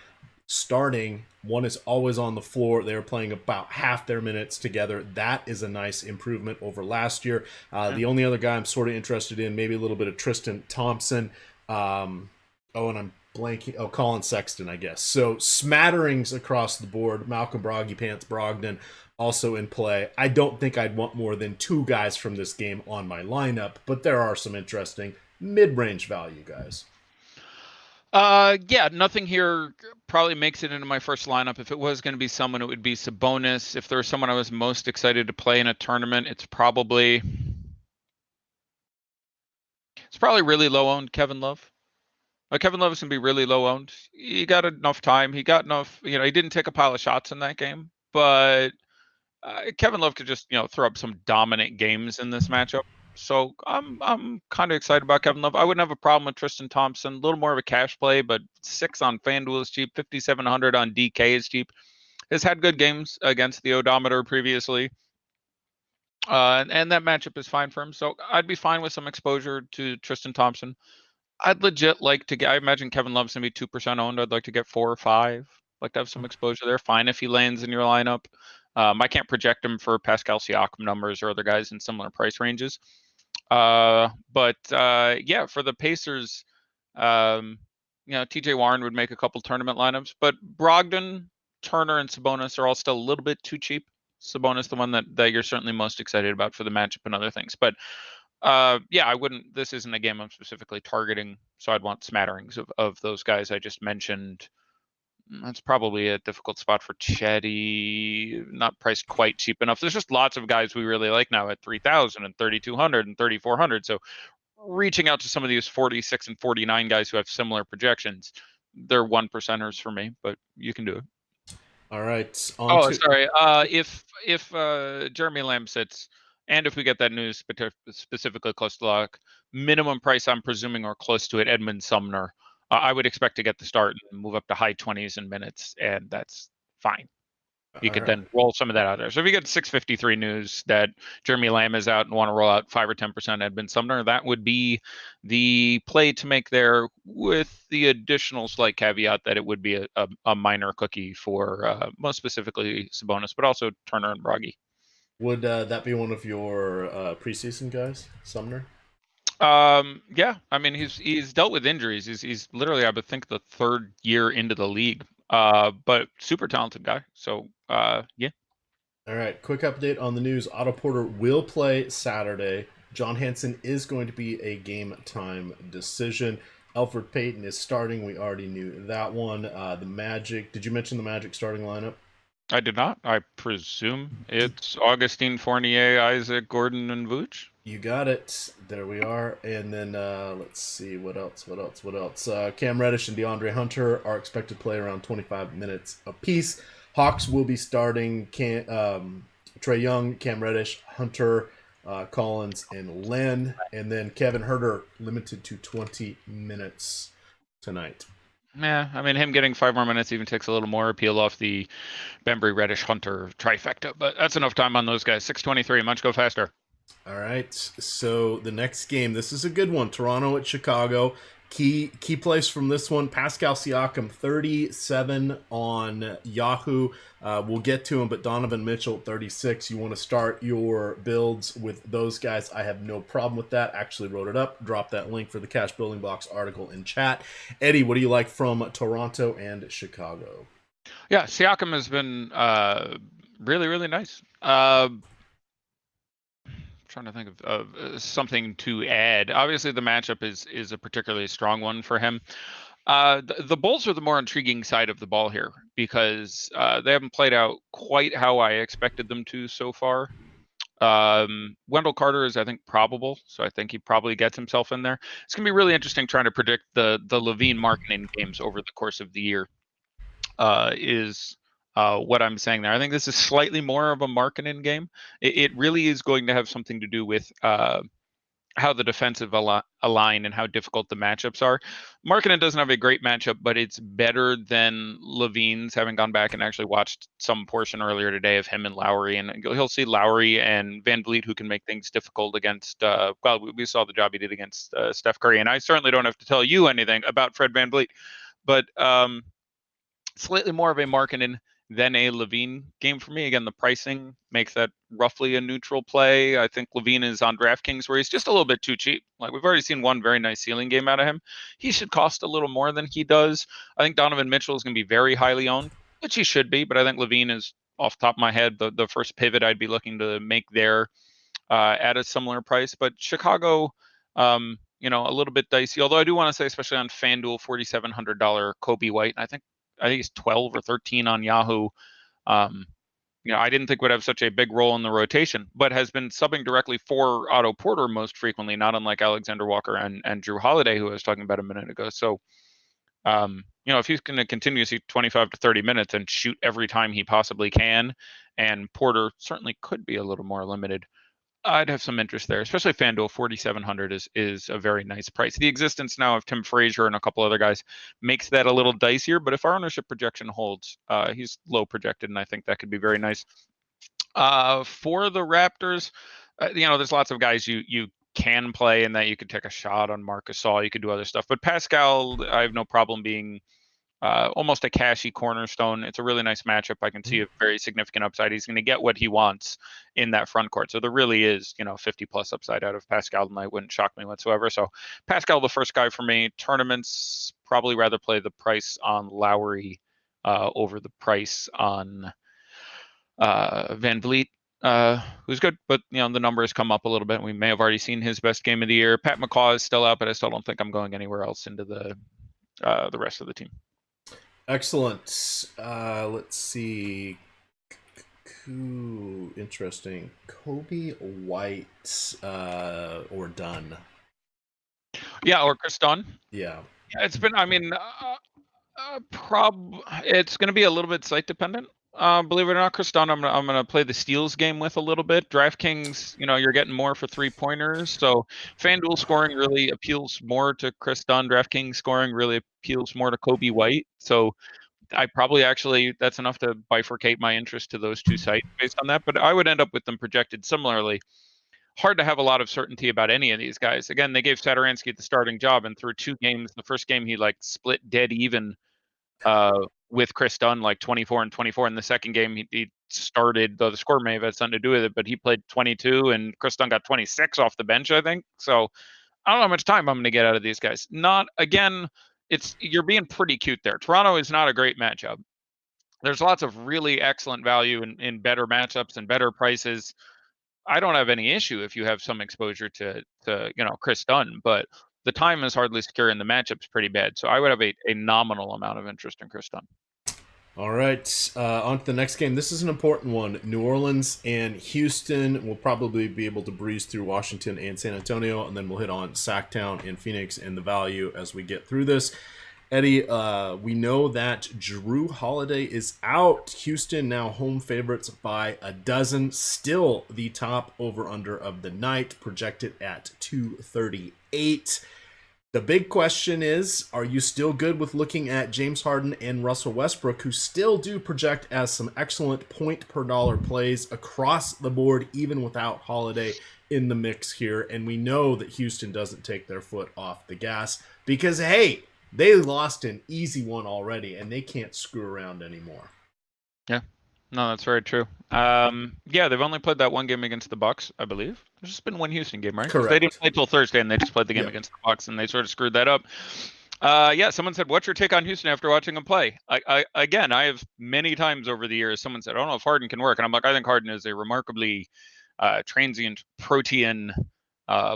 starting. One is always on the floor. They're playing about half their minutes together. That is a nice improvement over last year. The only other guy I'm sort of interested in, maybe a little bit of Tristan Thompson. And I'm blanking. Oh, Colin Sexton, I guess. So smatterings across the board. Malcolm Brogdon also in play. I don't think I'd want more than 2 guys from this game on my lineup, but there are some interesting mid-range value guys. Yeah, nothing here probably makes it into my first lineup. If it was going to be someone, it would be Sabonis. If there's someone I was most excited to play in a tournament, it's probably really low owned Kevin Love. Kevin Love is going to be really low owned. He got enough time. He got enough, he didn't take a pile of shots in that game, but Kevin Love could just, throw up some dominant games in this matchup. So I'm kind of excited about Kevin Love. I wouldn't have a problem with Tristan Thompson. A little more of a cash play, but 6 on FanDuel is cheap. 5,700 on DK is cheap. Has had good games against the odometer previously. And that matchup is fine for him. So I'd be fine with some exposure to Tristan Thompson. I'd legit like to get, I imagine Kevin Love's going to be 2% owned. I'd like to get 4 or 5. Like to have some exposure there. Fine if he lands in your lineup. I can't project him for Pascal Siakam numbers or other guys in similar price ranges. Yeah, for the Pacers, TJ Warren would make a couple tournament lineups, but Brogdon, Turner, and Sabonis are all still a little bit too cheap. Sabonis, the one that you're certainly most excited about for the matchup and other things. But yeah, I wouldn't. This isn't a game I'm specifically targeting, so I'd want smatterings of those guys I just mentioned. That's probably a difficult spot for Chetty. Not priced quite cheap enough. There's just lots of guys we really like now at 3,000 and 3,200 and 3,400. So reaching out to some of these 46 and 49 guys who have similar projections, they're 1%ers for me, but you can do it. All right. Sorry. If Jeremy Lamb sits, and if we get that news specifically close to lock, minimum price I'm presuming or close to it, Edmund Sumner. I would expect to get the start and move up to high 20s in minutes, and that's fine. You could then roll some of that out there. So if you get 653 news that Jeremy Lamb is out and want to roll out 5 or 10% Edmund Sumner, that would be the play to make there, with the additional slight caveat that it would be a minor cookie for most specifically Sabonis, but also Turner and Broggy. Would that be one of your preseason guys, Sumner? Yeah, I mean he's dealt with injuries. He's literally, I would think, the third year into the league. But super talented guy. So yeah. All right, quick update on the news. Otto Porter will play Saturday. John Hanson is going to be a game time decision. Elfrid Payton is starting. We already knew that one. The Magic. Did you mention the Magic starting lineup? I did not. I presume it's Augustine, Fournier, Isaac, Gordon, and Vooch. You got it. There we are. And then let's see what else. Cam Reddish and DeAndre Hunter are expected to play around 25 minutes apiece. Hawks will be starting Trae Young, Cam Reddish, Hunter, Collins, and Len. And then Kevin Huerter limited to 20 minutes tonight. Yeah, I mean, him getting 5 more minutes even takes a little more appeal off the Bembry, Reddish, Hunter trifecta, but that's enough time on those guys. 6:23. Munch, go faster. All right. So the next game, this is a good one. Toronto at Chicago. Key plays from this one. Pascal Siakam, 37 on Yahoo. We'll get to him, but Donovan Mitchell, 36. You want to start your builds with those guys? I have no problem with that. Actually wrote it up. Drop that link for the Cash Building Blocks article in chat. Eddie, what do you like from Toronto and Chicago? Yeah, Siakam has been really, really nice. Trying to think of something to add. Obviously, the matchup is a particularly strong one for him. The Bulls are the more intriguing side of the ball here because they haven't played out quite how I expected them to so far. Wendell Carter is, I think, probable, so I think he probably gets himself in there. It's gonna be really interesting trying to predict the Levine marketing games over the course of the year. Is what I'm saying there. I think this is slightly more of a marketing game. It really is going to have something to do with how the defensive align and how difficult the matchups are. Markkinen doesn't have a great matchup, but it's better than Levine's, having gone back and actually watched some portion earlier today of him and Lowry. And he'll see Lowry and VanVleet, who can make things difficult against, well, we saw the job he did against Steph Curry. And I certainly don't have to tell you anything about Fred VanVleet, but slightly more of a Markkinen than a Levine game for me. Again, the pricing makes that roughly a neutral play. I think Levine is on DraftKings where he's just a little bit too cheap. Like, we've already seen one very nice ceiling game out of him. He should cost a little more than he does. I think Donovan Mitchell is going to be very highly owned, which he should be, but I think Levine is, off the top of my head, the first pivot I'd be looking to make there at a similar price. But Chicago, a little bit dicey. Although I do want to say, especially on FanDuel, $4,700 Kobe White. I think he's 12 or 13 on Yahoo. I didn't think would have such a big role in the rotation, but has been subbing directly for Otto Porter most frequently, not unlike Alexander Walker and Drew Holiday, who I was talking about a minute ago. So, if he's going to continue to see 25 to 30 minutes and shoot every time he possibly can, and Porter certainly could be a little more limited, I'd have some interest there, especially FanDuel. 4,700 is a very nice price. The existence now of Tim Frazier and a couple other guys makes that a little dicier, but if our ownership projection holds, he's low projected, and I think that could be very nice. For the Raptors, there's lots of guys you can play and that you could take a shot on. Marc Gasol, you could do other stuff, but Pascal, I have no problem being almost a cashy cornerstone. It's a really nice matchup. I can see a very significant upside. He's going to get what he wants in that front court. So there really is, 50 plus upside out of Pascal tonight. Wouldn't shock me whatsoever. So Pascal, the first guy for me. Tournaments, probably rather play the price on Lowry over the price on VanVleet. Who's good, but the numbers come up a little bit. We may have already seen his best game of the year. Pat McCaw is still out, but I still don't think I'm going anywhere else into the rest of the team. Excellent. Let's see. Interesting. Kobe White or Dunn. Yeah, or Chris Dunn. Yeah. It's been, it's going to be a little bit site dependent. Believe it or not, Chris Dunn, I'm gonna play the steals game with a little bit. DraftKings, you're getting more for 3-pointers. So FanDuel scoring really appeals more to Chris Dunn. DraftKings scoring really appeals more to Kobe White. So I probably that's enough to bifurcate my interest to those two sites based on that. But I would end up with them projected similarly. Hard to have a lot of certainty about any of these guys. Again, they gave Satoransky the starting job, and through 2 games, the first game he split dead even with Chris Dunn, 24 and 24. In the second game, he started, though the score may have had something to do with it, but he played 22, and Chris Dunn got 26 off the bench, I think. So I don't know how much time I'm going to get out of these guys. Not again. You're being pretty cute there. Toronto is not a great matchup. There's lots of really excellent value in better matchups and better prices. I don't have any issue if you have some exposure to Chris Dunn, but the time is hardly secure and the matchup's pretty bad. So I would have a nominal amount of interest in Chris Dunn. All right, on to the next game. This is an important one. New Orleans and Houston will probably be able to breeze through Washington and San Antonio, and then we'll hit on Sacktown and Phoenix and the value as we get through this. Eddie, we know that Jrue Holiday is out. Houston now home favorites by a dozen. Still the top over-under of the night, projected at 238. The big question is, are you still good with looking at James Harden and Russell Westbrook, who still do project as some excellent point per dollar plays across the board, even without Holiday in the mix here? And we know that Houston doesn't take their foot off the gas because, hey, they lost an easy one already, and they can't screw around anymore. Yeah, no, that's very true. Yeah, they've only played that one game against the Bucks, I believe. There's just been one Houston game, right? Correct. They didn't play till Thursday, and they just played the game against the Bucks, and they sort of screwed that up. Yeah, someone said, "What's your take on Houston after watching them play?" I have many times over the years, someone said, "I don't know if Harden can work," and I'm like, I think Harden is a remarkably transient protean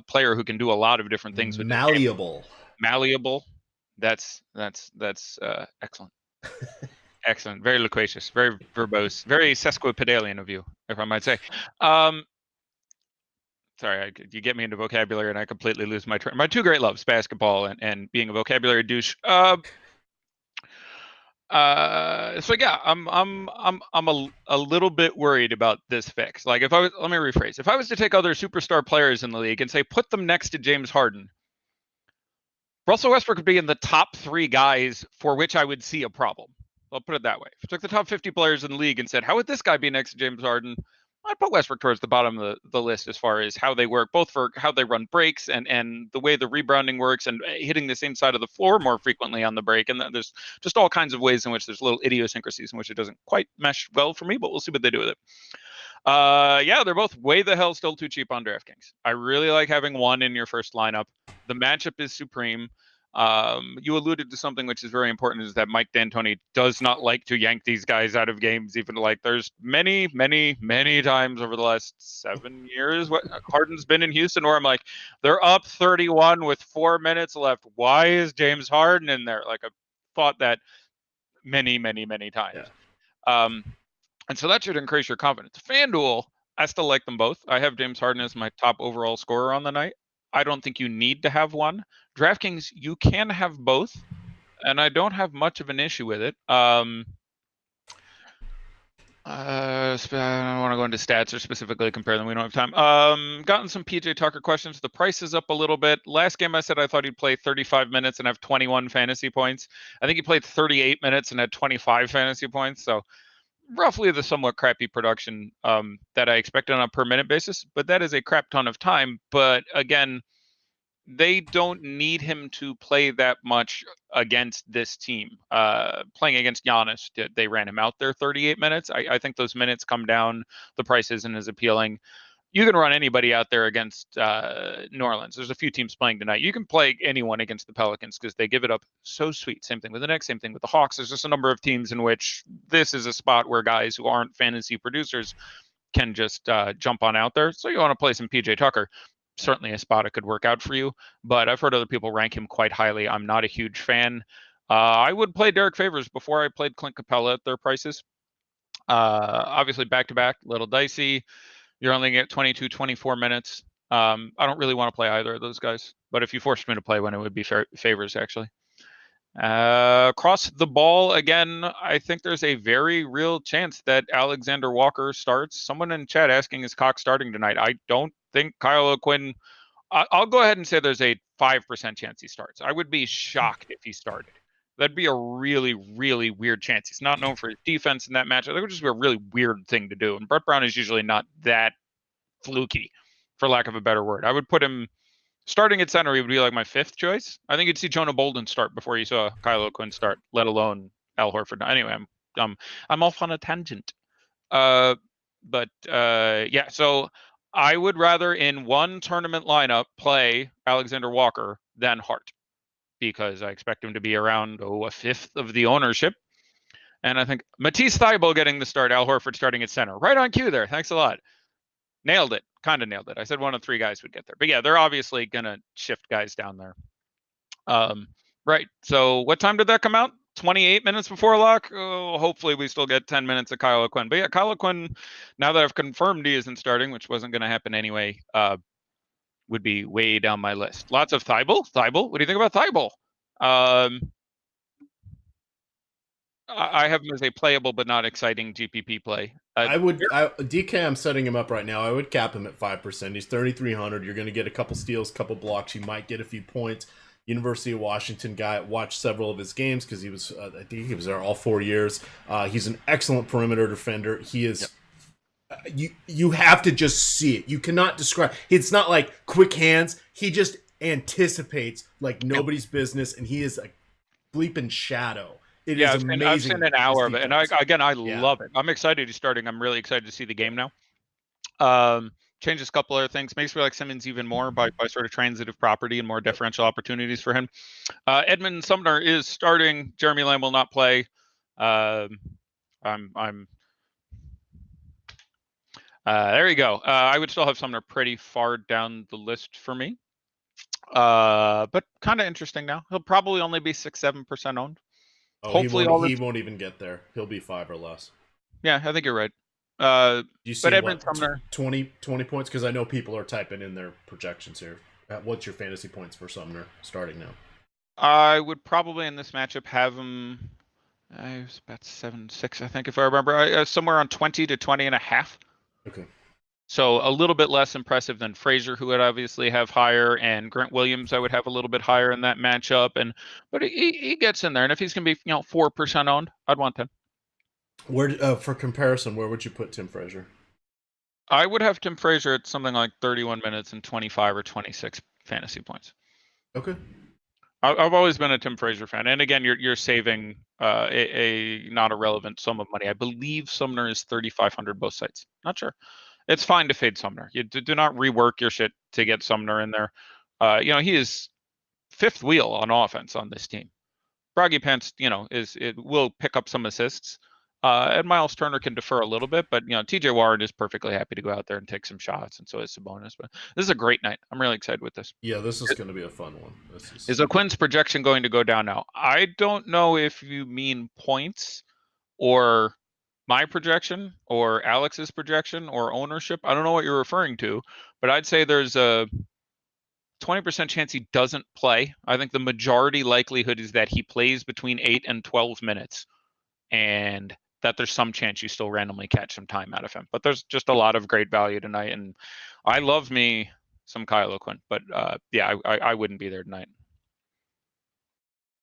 player who can do a lot of different things with malleable. Malleable. That's excellent. Excellent. Very loquacious. Very verbose. Very sesquipedalian of you, if I might say. Sorry, you get me into vocabulary and I completely lose my train. My two great loves, basketball and being a vocabulary douche. So yeah, I'm a little bit worried about this fix. Like let me rephrase. If I was to take other superstar players in the league and say put them next to James Harden, Russell Westbrook would be in the top 3 guys for which I would see a problem. I'll put it that way. If I took the top 50 players in the league and said, how would this guy be next to James Harden? I'd put Westbrook towards the bottom of the list as far as how they work, both for how they run breaks and the way the rebounding works and hitting the same side of the floor more frequently on the break. And there's just all kinds of ways in which there's little idiosyncrasies in which it doesn't quite mesh well for me, but we'll see what they do with it. Yeah, they're both way the hell still too cheap on DraftKings. I really like having one in your first lineup. The matchup is supreme. You alluded to something which is very important, is that Mike D'Antoni does not like to yank these guys out of games. Even like there's many times over the last 7 years what Harden's been in Houston where I'm like, they're up 31 with 4 minutes left. Why is James Harden in there? Like I've thought that many times. Yeah. And so that should increase your confidence. FanDuel, I still like them both. I have James Harden as my top overall scorer on the night. I don't think you need to have one. DraftKings, you can have both, and I don't have much of an issue with it. I don't want to go into stats or specifically compare them. We don't have time. Gotten some PJ Tucker questions. The price is up a little bit. Last game I said I thought he'd play 35 minutes and have 21 fantasy points. I think he played 38 minutes and had 25 fantasy points. So roughly the somewhat crappy production that I expected on a per minute basis, but that is a crap ton of time. But again, they don't need him to play that much against this team. Playing against Giannis, they ran him out there 38 minutes. I think those minutes come down. The price isn't as appealing. You can run anybody out there against New Orleans. There's a few teams playing tonight. You can play anyone against the Pelicans because they give it up so sweet. Same thing with the Knicks, same thing with the Hawks. There's just a number of teams in which this is a spot where guys who aren't fantasy producers can just jump on out there. So you want to play some PJ Tucker. Certainly a spot it could work out for you, but I've heard other people rank him quite highly. I'm not a huge fan. I would play Derek Favors before I played Clint Capella at their prices. Obviously, back-to-back, little dicey. You're only at 22, 24 minutes. I don't really want to play either of those guys, but if you forced me to play one, it would be Favors, actually. Across the ball, again, I think there's a very real chance that Alexander Walker starts. Someone in chat asking, is Cox starting tonight? I don't think Kyle Aquin. I'll go ahead and say there's a 5% chance he starts. I would be shocked if he started. That'd be a really weird chance. He's not known for his defense in that match. That would just be a really weird thing to do. And Brett Brown is usually not that fluky, for lack of a better word. I would put him starting at center. He would be like my 5th choice. I think you'd see Jonah Bolden start before you saw Kyle O'Quinn start, let alone Al Horford. Anyway, I'm off on a tangent. Yeah. So I would rather in one tournament lineup play Alexander Walker than Hart, because I expect him to be around a fifth of the ownership. And I think Matisse Thybulle getting the start, Al Horford starting at center. Right on cue there. Thanks a lot. Nailed it. Kind of nailed it. I said one of three guys would get there. But yeah, they're obviously going to shift guys down there. Right. So what time did that come out? 28 minutes before lock? Oh, hopefully we still get 10 minutes of Kyle Aquin. But yeah, Kyle Aquin, now that I've confirmed he isn't starting, which wasn't going to happen anyway, would be way down my list. Lots of Thybulle. What do you think about Thybulle? I have him as a playable but not exciting GPP play. DK, I'm setting him up right now. I would cap him at 5%. He's 3,300. You're going to get a couple steals, couple blocks. You might get a few points. University of Washington guy. Watched several of his games because he was, I think he was there all 4 years. He's an excellent perimeter defender. He is. Yep. You have to just see it. You cannot describe. It's not like quick hands. He just anticipates like nobody's business, and he is a bleeping shadow. It is amazing. I've seen an hour of it, and I love it. I'm excited he's starting. I'm really excited to see the game now. Changes a couple other things. Makes me like Simmons even more by sort of transitive property and more differential opportunities for him. Edmund Sumner is starting. Jeremy Lamb will not play. There you go. I would still have Sumner pretty far down the list for me. But kind of interesting now. He'll probably only be 6-7% owned. Oh, hopefully he won't even get there. He'll be 5 or less. Yeah, I think you're right. You see Edmund Sumner 20 points? Because I know people are typing in their projections here. What's your fantasy points for Sumner starting now? I would probably in this matchup have him. I was about 7-6, I think, if I remember. Somewhere on 20 to 20.5. Okay. So a little bit less impressive than Frazier, who would obviously have higher, and Grant Williams I would have a little bit higher in that matchup. But he gets in there, and if he's going to be 4% owned, I'd want him. Where for comparison, where would you put Tim Frazier? I would have Tim Frazier at something like 31 minutes and 25 or 26 fantasy points. Okay. I've always been a Tim Frazier fan, and again, you're saving a not irrelevant sum of money. I believe Sumner is 3,500 both sites. Not sure. It's fine to fade Sumner. You do not rework your shit to get Sumner in there. He is fifth wheel on offense on this team. Broggy Pants, will pick up some assists. And Miles Turner can defer a little bit, but TJ Warren is perfectly happy to go out there and take some shots, and so is Sabonis. But this is a great night. I'm really excited with this. Yeah, this is going to be a fun one. Is Aquin's projection going to go down now? I don't know if you mean points or my projection or Alex's projection or ownership. I don't know what you're referring to, but I'd say there's a 20% chance he doesn't play. I think the majority likelihood is that he plays between 8 and 12 minutes, and that there's some chance you still randomly catch some time out of him. But there's just a lot of great value tonight, and I love me some Kyle Aquin, but I wouldn't be there tonight.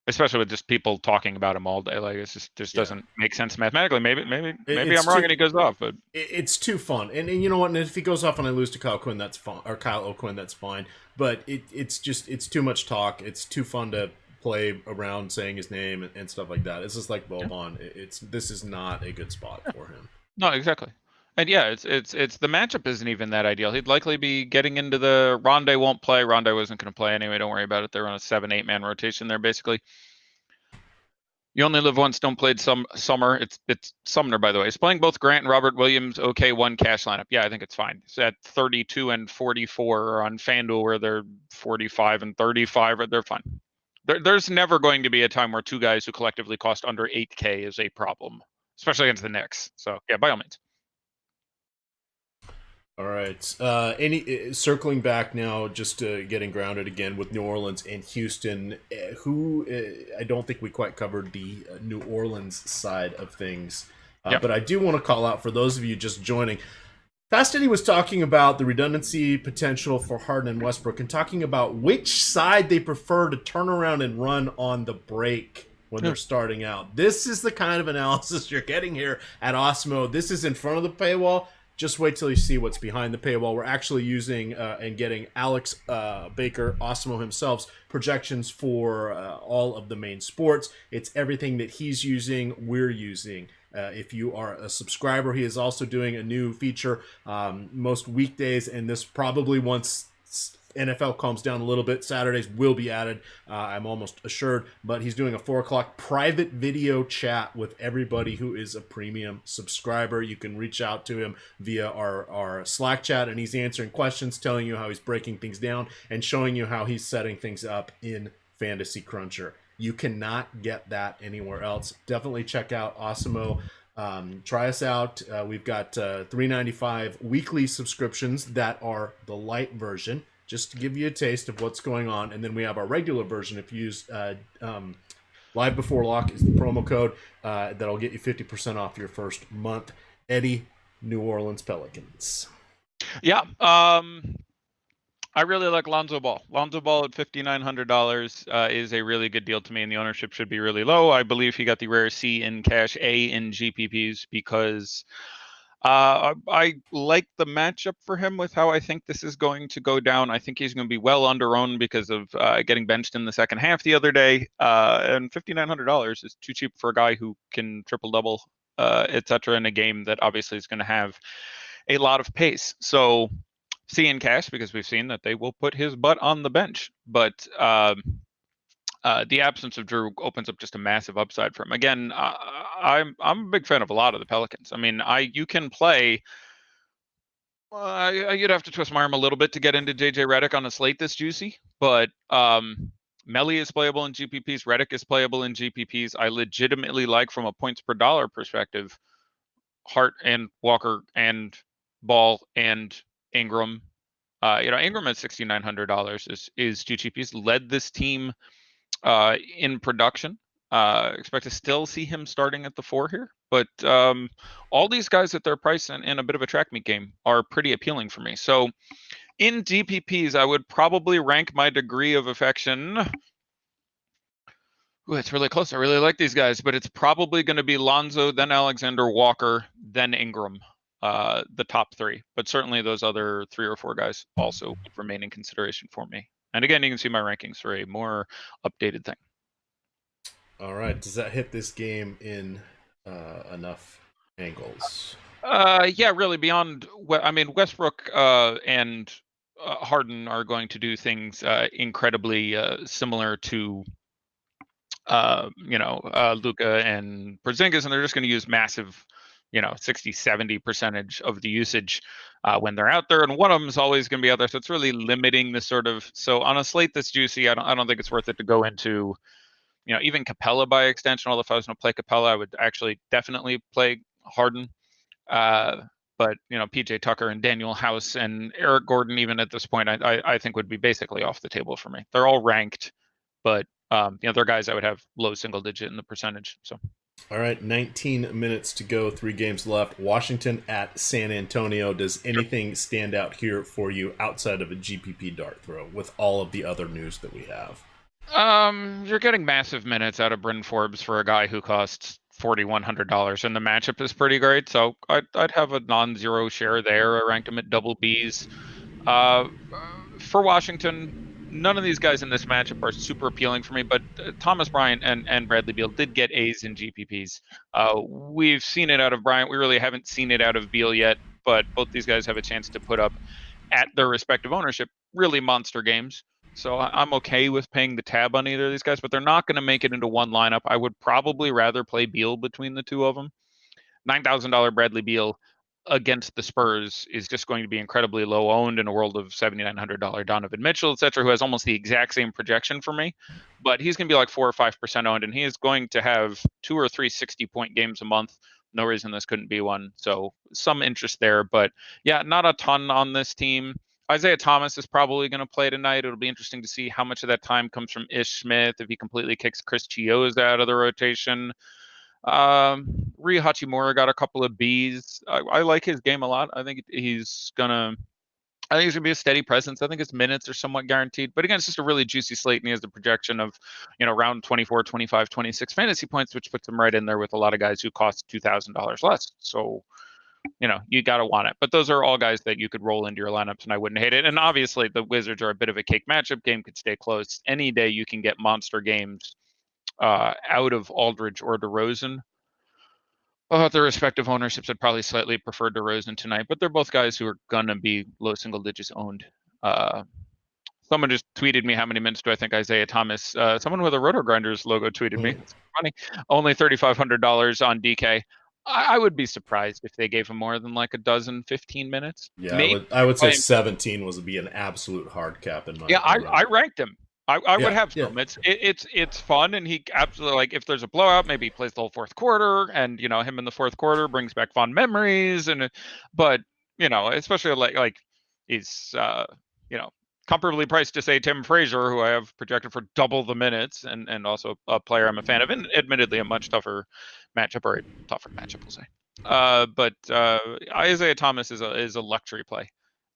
Especially with just people talking about him all day, like it just doesn't make sense mathematically. Maybe I'm wrong and he goes off, but it's too fun. And you know what? And if he goes off and I lose to Kyle Quinn, that's fine, or Kyle O'Quinn, that's fine. But it's too much talk. It's too fun to play around saying his name and stuff like that. It's just like Boban. This is not a good spot for him. No, exactly. And yeah, it's the matchup isn't even that ideal. He'd likely be getting into the Rondé won't play. Rondé wasn't going to play anyway. Don't worry about it. They're on a 7-8 man rotation there, basically. You only live once. Don't play Summer. It's Sumner, by the way. He's playing both Grant and Robert Williams. Okay, one cash lineup. Yeah, I think it's fine. It's at 32 and 44 on FanDuel, where they're 45 and 35. They're fine. There's never going to be a time where two guys who collectively cost under 8K is a problem, especially against the Knicks. So yeah, by all means. All right. Circling back now, just getting grounded again with New Orleans and Houston, who I don't think we quite covered the New Orleans side of things. But I do want to call out for those of you just joining. Fast Eddie was talking about the redundancy potential for Harden and Westbrook and talking about which side they prefer to turn around and run on the break when they're starting out. This is the kind of analysis you're getting here at Osmo. This is in front of the paywall. Just wait till you see what's behind the paywall. We're actually using and getting Alex Baker, Osmo himself's projections for all of the main sports. It's everything that he's using, we're using. If you are a subscriber, he is also doing a new feature most weekdays, and this probably once NFL calms down a little bit, Saturdays will be added. I'm almost assured. But he's doing a 4 o'clock private video chat with everybody who is a premium subscriber. You can reach out to him via our Slack chat, and he's answering questions, telling you how he's breaking things down, and showing you how he's setting things up in Fantasy Cruncher. You cannot get that anywhere else. Definitely check out Osimo. Try us out. We've got $3.95 weekly subscriptions that are the light version, just to give you a taste of what's going on. And then we have our regular version. If you use Live Before Lock is the promo code that'll get you 50% off your first month. Eddie, New Orleans Pelicans. Yeah. I really like Lonzo Ball. Lonzo Ball at $5,900 is a really good deal to me, and the ownership should be really low. I believe he got the rare C in cash, A in GPPs, because I like the matchup for him with how I think this is going to go down. I think he's going to be well under-owned because of getting benched in the second half the other day. And $5,900 is too cheap for a guy who can triple-double, etc. in a game that obviously is going to have a lot of pace. So C in cash, because we've seen that they will put his butt on the bench. But the absence of Drew opens up just a massive upside for him. Again, I'm a big fan of a lot of the Pelicans. I mean, you can play. You'd have to twist my arm a little bit to get into JJ Redick on a slate this juicy, but Melly is playable in GPPs. Redick is playable in GPPs. I legitimately like, from a points per dollar perspective, Hart and Walker and Ball and Ingram. Ingram at $6,900 is too cheap. He's led this team in production. Expect to still see him starting at the 4 here, but all these guys at their price in a bit of a track meet game are pretty appealing for me. So in DPPs, I would probably rank my degree of affection. Ooh, it's really close. I really like these guys, but it's probably going to be Lonzo, then Alexander Walker, then Ingram, the top 3. But certainly those other 3 or 4 guys also remain in consideration for me. And again, you can see my rankings for a more updated thing. All right. Does that hit this game in enough angles? Yeah, really. Beyond, Westbrook and Harden are going to do things incredibly similar to Luka and Porzingis, and they're just going to use massive, 60-70% of the usage when they're out there, and one of them is always going to be out there. So it's really limiting the sort of. So on a slate that's juicy, I don't think it's worth it to go into, even Capella by extension. Although if I was going to play Capella, I would actually definitely play Harden. But PJ Tucker and Daniel House and Eric Gordon, even at this point, I think would be basically off the table for me. They're all ranked, but they're guys I would have low single digit in the percentage. So. All right, 19 minutes to go, 3 games left. Washington at San Antonio. Does anything stand out here for you outside of a GPP dart throw with all of the other news that we have? You're getting massive minutes out of Bryn Forbes for a guy who costs $4,100, and the matchup is pretty great. So I'd have a non-zero share there. I ranked him at double Bs. For Washington, none of these guys in this matchup are super appealing for me, but Thomas Bryant and Bradley Beal did get A's in GPPs. We've seen it out of Bryant. We really haven't seen it out of Beal yet, but both these guys have a chance to put up, at their respective ownership, really monster games. So I'm okay with paying the tab on either of these guys, but they're not going to make it into one lineup. I would probably rather play Beal between the two of them. $9,000 Bradley Beal against the Spurs is just going to be incredibly low owned in a world of $7,900 Donovan Mitchell, etc., who has almost the exact same projection for me. But he's going to be like 4 or 5% owned, and he is going to have 2 or 3 60-point games a month. No reason this couldn't be one. So some interest there, but yeah, not a ton on this team. Isaiah Thomas is probably going to play tonight. It'll be interesting to see how much of that time comes from Ish Smith, if he completely kicks Chris Chioza out of the rotation. Rui Hachimura got a couple of Bs. I like his game a lot. I think he's gonna be a steady presence. I think his minutes are somewhat guaranteed. But again, it's just a really juicy slate, and he has the projection of, around 24, 25, 26 fantasy points, which puts him right in there with a lot of guys who cost $2,000 less. So, you got to want it. But those are all guys that you could roll into your lineups, and I wouldn't hate it. And obviously, the Wizards are a bit of a cake matchup. Game could stay close. Any day you can get monster games out of Aldridge or DeRozan. I thought their respective ownerships had probably slightly preferred DeRozan tonight, but they're both guys who are gonna be low single digits owned. Someone just tweeted me how many minutes do I think Isaiah Thomas. Someone with a Roto Grinders logo tweeted me. It's funny. Only $3,500 on DK. I would be surprised if they gave him more than like a dozen, 15 minutes. Yeah, Maybe. I would say 17 would be an absolute hard cap in my opinion. I ranked him. I would have yeah. some. It's fun, and he absolutely, like, if there's a blowout, maybe he plays the whole fourth quarter, and him in the fourth quarter brings back fond memories, but especially like he's comparably priced to, say, Tim Frazier, who I have projected for double the minutes, and also a player I'm a fan of, and admittedly a much tougher matchup, or a tougher matchup, we'll say. But Isaiah Thomas is a luxury play.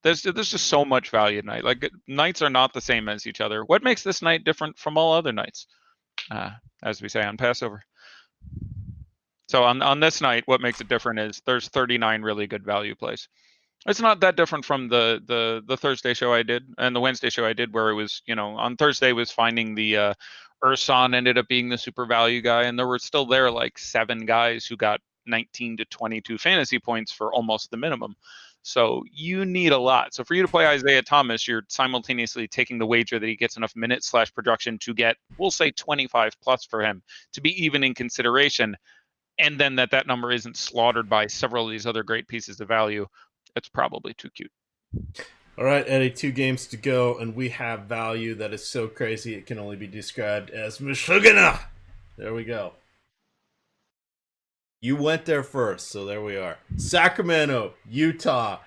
There's just so much value tonight. Like, nights are not the same as each other. What makes this night different from all other nights? As we say on Passover. So on this night, what makes it different is there's 39 really good value plays. It's not that different from the Thursday show I did and the Wednesday show I did, where it was, on Thursday was finding the Urson ended up being the super value guy, and there were still there like 7 guys who got 19 to 22 fantasy points for almost the minimum. So you need a lot. So for you to play Isaiah Thomas, you're simultaneously taking the wager that he gets enough minutes / production to get, we'll say, 25 plus for him to be even in consideration, and then that number isn't slaughtered by several of these other great pieces of value. It's probably too cute. All right, Eddie, 2 games to go, and we have value that is so crazy it can only be described as Mashugana. There we go. You went there first, so there we are. Sacramento, Utah.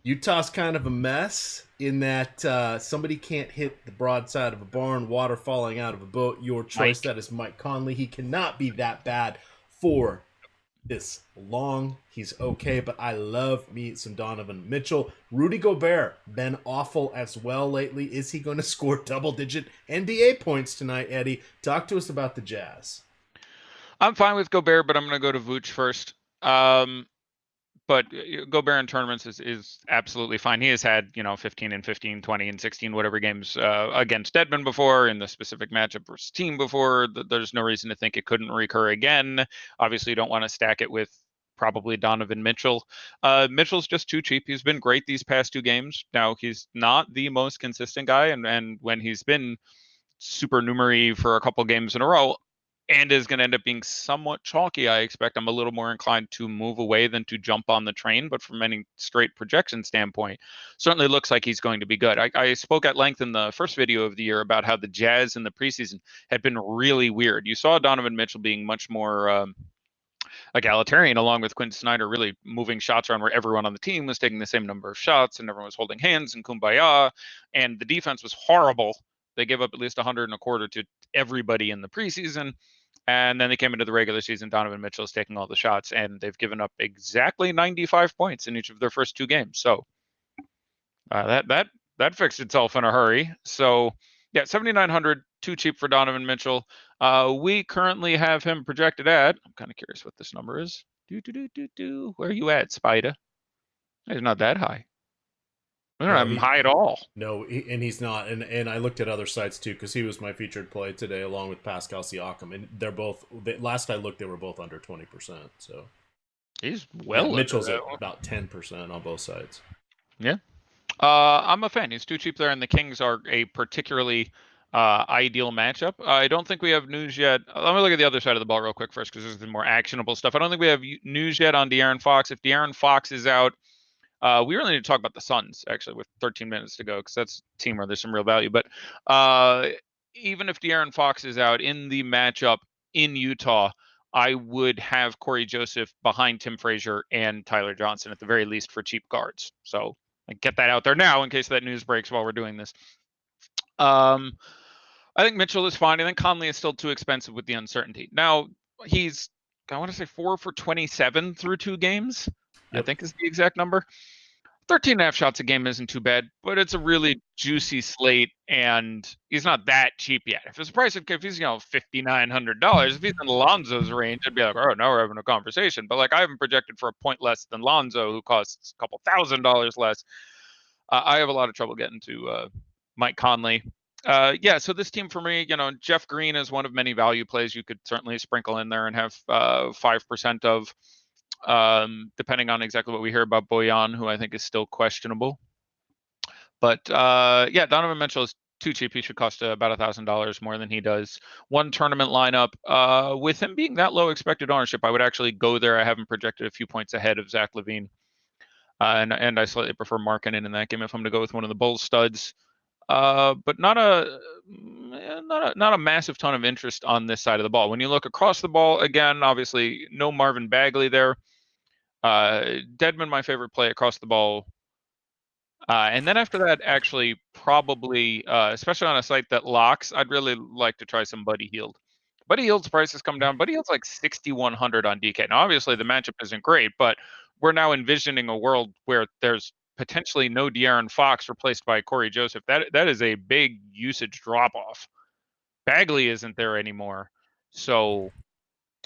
Utah's kind of a mess in that somebody can't hit the broadside of a barn, water falling out of a boat. Your choice, that is Mike Conley. He cannot be that bad for this long. He's okay, but I love me some Donovan Mitchell. Rudy Gobert, been awful as well lately. Is he going to score double-digit NBA points tonight, Eddie? Talk to us about the Jazz. I'm fine with Gobert, but I'm going to go to Vooch first. But Gobert in tournaments is absolutely fine. He has had 15 and 15, 20 and 16, whatever games against Dedmon before, in the specific matchup versus team before. There's no reason to think it couldn't recur again. Obviously, you don't want to stack it with probably Donovan Mitchell. Mitchell's just too cheap. He's been great these past 2 games. Now, he's not the most consistent guy, and when he's been supernumerary for a couple games in a row, and is going to end up being somewhat chalky, I expect I'm a little more inclined to move away than to jump on the train. But from any straight projection standpoint, certainly looks like he's going to be good. I spoke at length in the first video of the year about how the Jazz in the preseason had been really weird. You saw Donovan Mitchell being much more egalitarian, along with Quinn Snyder, really moving shots around where everyone on the team was taking the same number of shots and everyone was holding hands and kumbaya. And the defense was horrible. They gave up at least 125 to everybody in the preseason. And then they came into the regular season. Donovan Mitchell is taking all the shots, and they've given up exactly 95 points in each of their first 2 games. So that fixed itself in a hurry. So yeah, 7,900, too cheap for Donovan Mitchell. We currently have him projected at, I'm kind of curious what this number is. Where are you at, Spider? He's not that high. I don't have him high at all. No, and he's not. And I looked at other sites too, because he was my featured play today, along with Pascal Siakam, and they're both. Last I looked, they were both under 20%. So he's well. Mitchell's at about 10% on both sides. Yeah, I'm a fan. He's too cheap there, and the Kings are a particularly ideal matchup. I don't think we have news yet. Let me look at the other side of the ball real quick first, because there's the more actionable stuff. I don't think we have news yet on De'Aaron Fox. If De'Aaron Fox is out, we really need to talk about the Suns, actually, with 13 minutes to go, because that's a team where there's some real value. But even if De'Aaron Fox is out in the matchup in Utah, I would have Corey Joseph behind Tim Frazier and Tyler Johnson at the very least for cheap guards. So I get that out there now in case that news breaks while we're doing this. I think Mitchell is fine. I think Conley is still too expensive with the uncertainty. Now, he's, I want to say 4 for 27 through 2 games. Yep. I think is the exact number. 13.5 shots a game isn't too bad, but it's a really juicy slate, and he's not that cheap yet. If his price, if he's $5,900, if he's in Lonzo's range, I'd be like, oh, now we're having a conversation. But like, I haven't projected for a point less than Lonzo, who costs a couple $1,000 less. I have a lot of trouble getting to Mike Conley. Yeah, so this team for me, Jeff Green is one of many value plays you could certainly sprinkle in there and have 5% of. depending on exactly what we hear about Bojan, who I think is still questionable. But yeah, Donovan Mitchell is too cheap. He should cost about $1,000 more than he does. One tournament lineup. With him being that low expected ownership, I would actually go there. I have him projected a few points ahead of Zach LaVine. And I slightly prefer Markkanen in that game if I'm to go with one of the Bulls studs. But not a massive ton of interest on this side of the ball. When you look across the ball, again, obviously no Marvin Bagley there. Dedmon, my favorite play across the ball. And then after that, actually, probably, especially on a site that locks, I'd really like to try some Buddy Hield. Buddy Hield's price has come down. Buddy Hield's like 6,100 on DK. Now, obviously, the matchup isn't great, but we're now envisioning a world where there's potentially no De'Aaron Fox replaced by Corey Joseph. That is a big usage drop off. Bagley isn't there anymore, so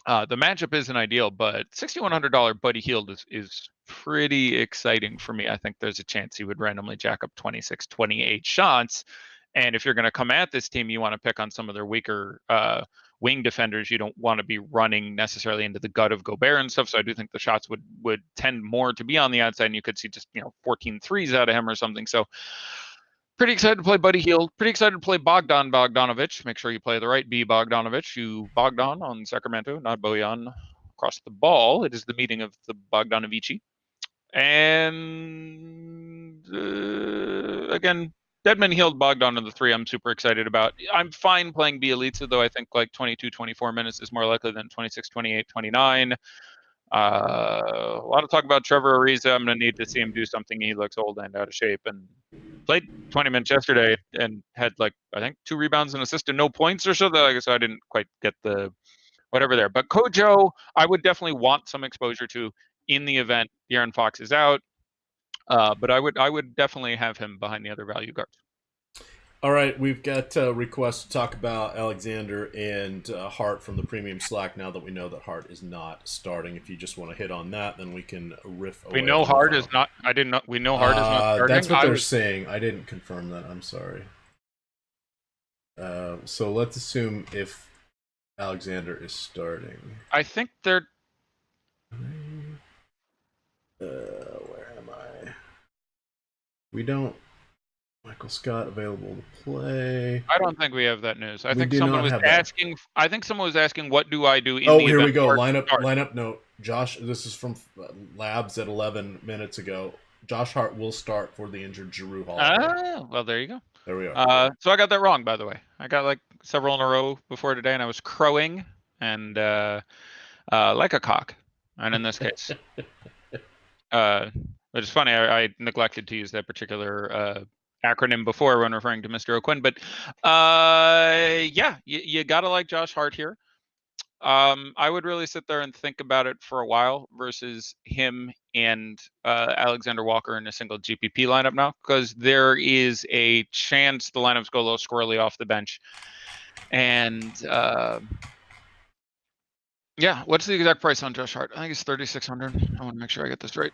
the matchup isn't ideal. But $6,100 Buddy Hield is pretty exciting for me. I think there's a chance he would randomly jack up 26, 28 shots. And if you're going to come at this team, you want to pick on some of their weaker wing defenders. You don't want to be running necessarily into the gut of Gobert and stuff. So I do think the shots would tend more to be on the outside, and you could see just 14 threes out of him or something. So pretty excited to play Buddy Hield. Pretty excited to play Bogdanovich. Make sure you play the right B Bogdanovich. You Bogdan on Sacramento, not Bojan across the ball. It is the meeting of the Bogdanovici. And again, Dedmon Hield Bogdan in the 3 I'm super excited about. I'm fine playing Bielitsa, though I think like 22, 24 minutes is more likely than 26, 28, 29. A lot of talk about Trevor Ariza. I'm going to need to see him do something. He looks old and out of shape, and played 20 minutes yesterday and had like, I think 2 rebounds and assist and no points or so. I guess I didn't quite get the whatever there. But Kojo, I would definitely want some exposure to in the event De'Aaron Fox is out. But I would definitely have him behind the other value guards. All right, we've got requests to talk about Alexander and Hart from the premium Slack. Now that we know that Hart is not starting, if you just want to hit on that, then we can riff away. We know Hart is not. I didn't know. We know Hart is not starting. That's what they're saying. I didn't confirm that. I'm sorry. So let's assume if Alexander is starting. I think they're. Where am I? We don't. Michael Scott available to play. I don't think we have that news. I think someone was asking. I think someone was asking, "What do I do?" In the here event we go. Lineup note. Josh, this is from Labs at 11 minutes ago. Josh Hart will start for the injured Jrue Holiday. Well, there you go. There we are. So I got that wrong, by the way. I got like several in a row before today, and I was crowing and like a cock. And in this case, which is funny, I neglected to use that particular acronym before when referring to Mr. Aquin. But yeah, you gotta like Josh Hart here. I would really sit there and think about it for a while versus him and Alexander Walker in a single GPP lineup now, because there is a chance the lineups go a little squirrely off the bench. And yeah, what's the exact price on Josh Hart? I think it's 3,600. I want to make sure I get this right.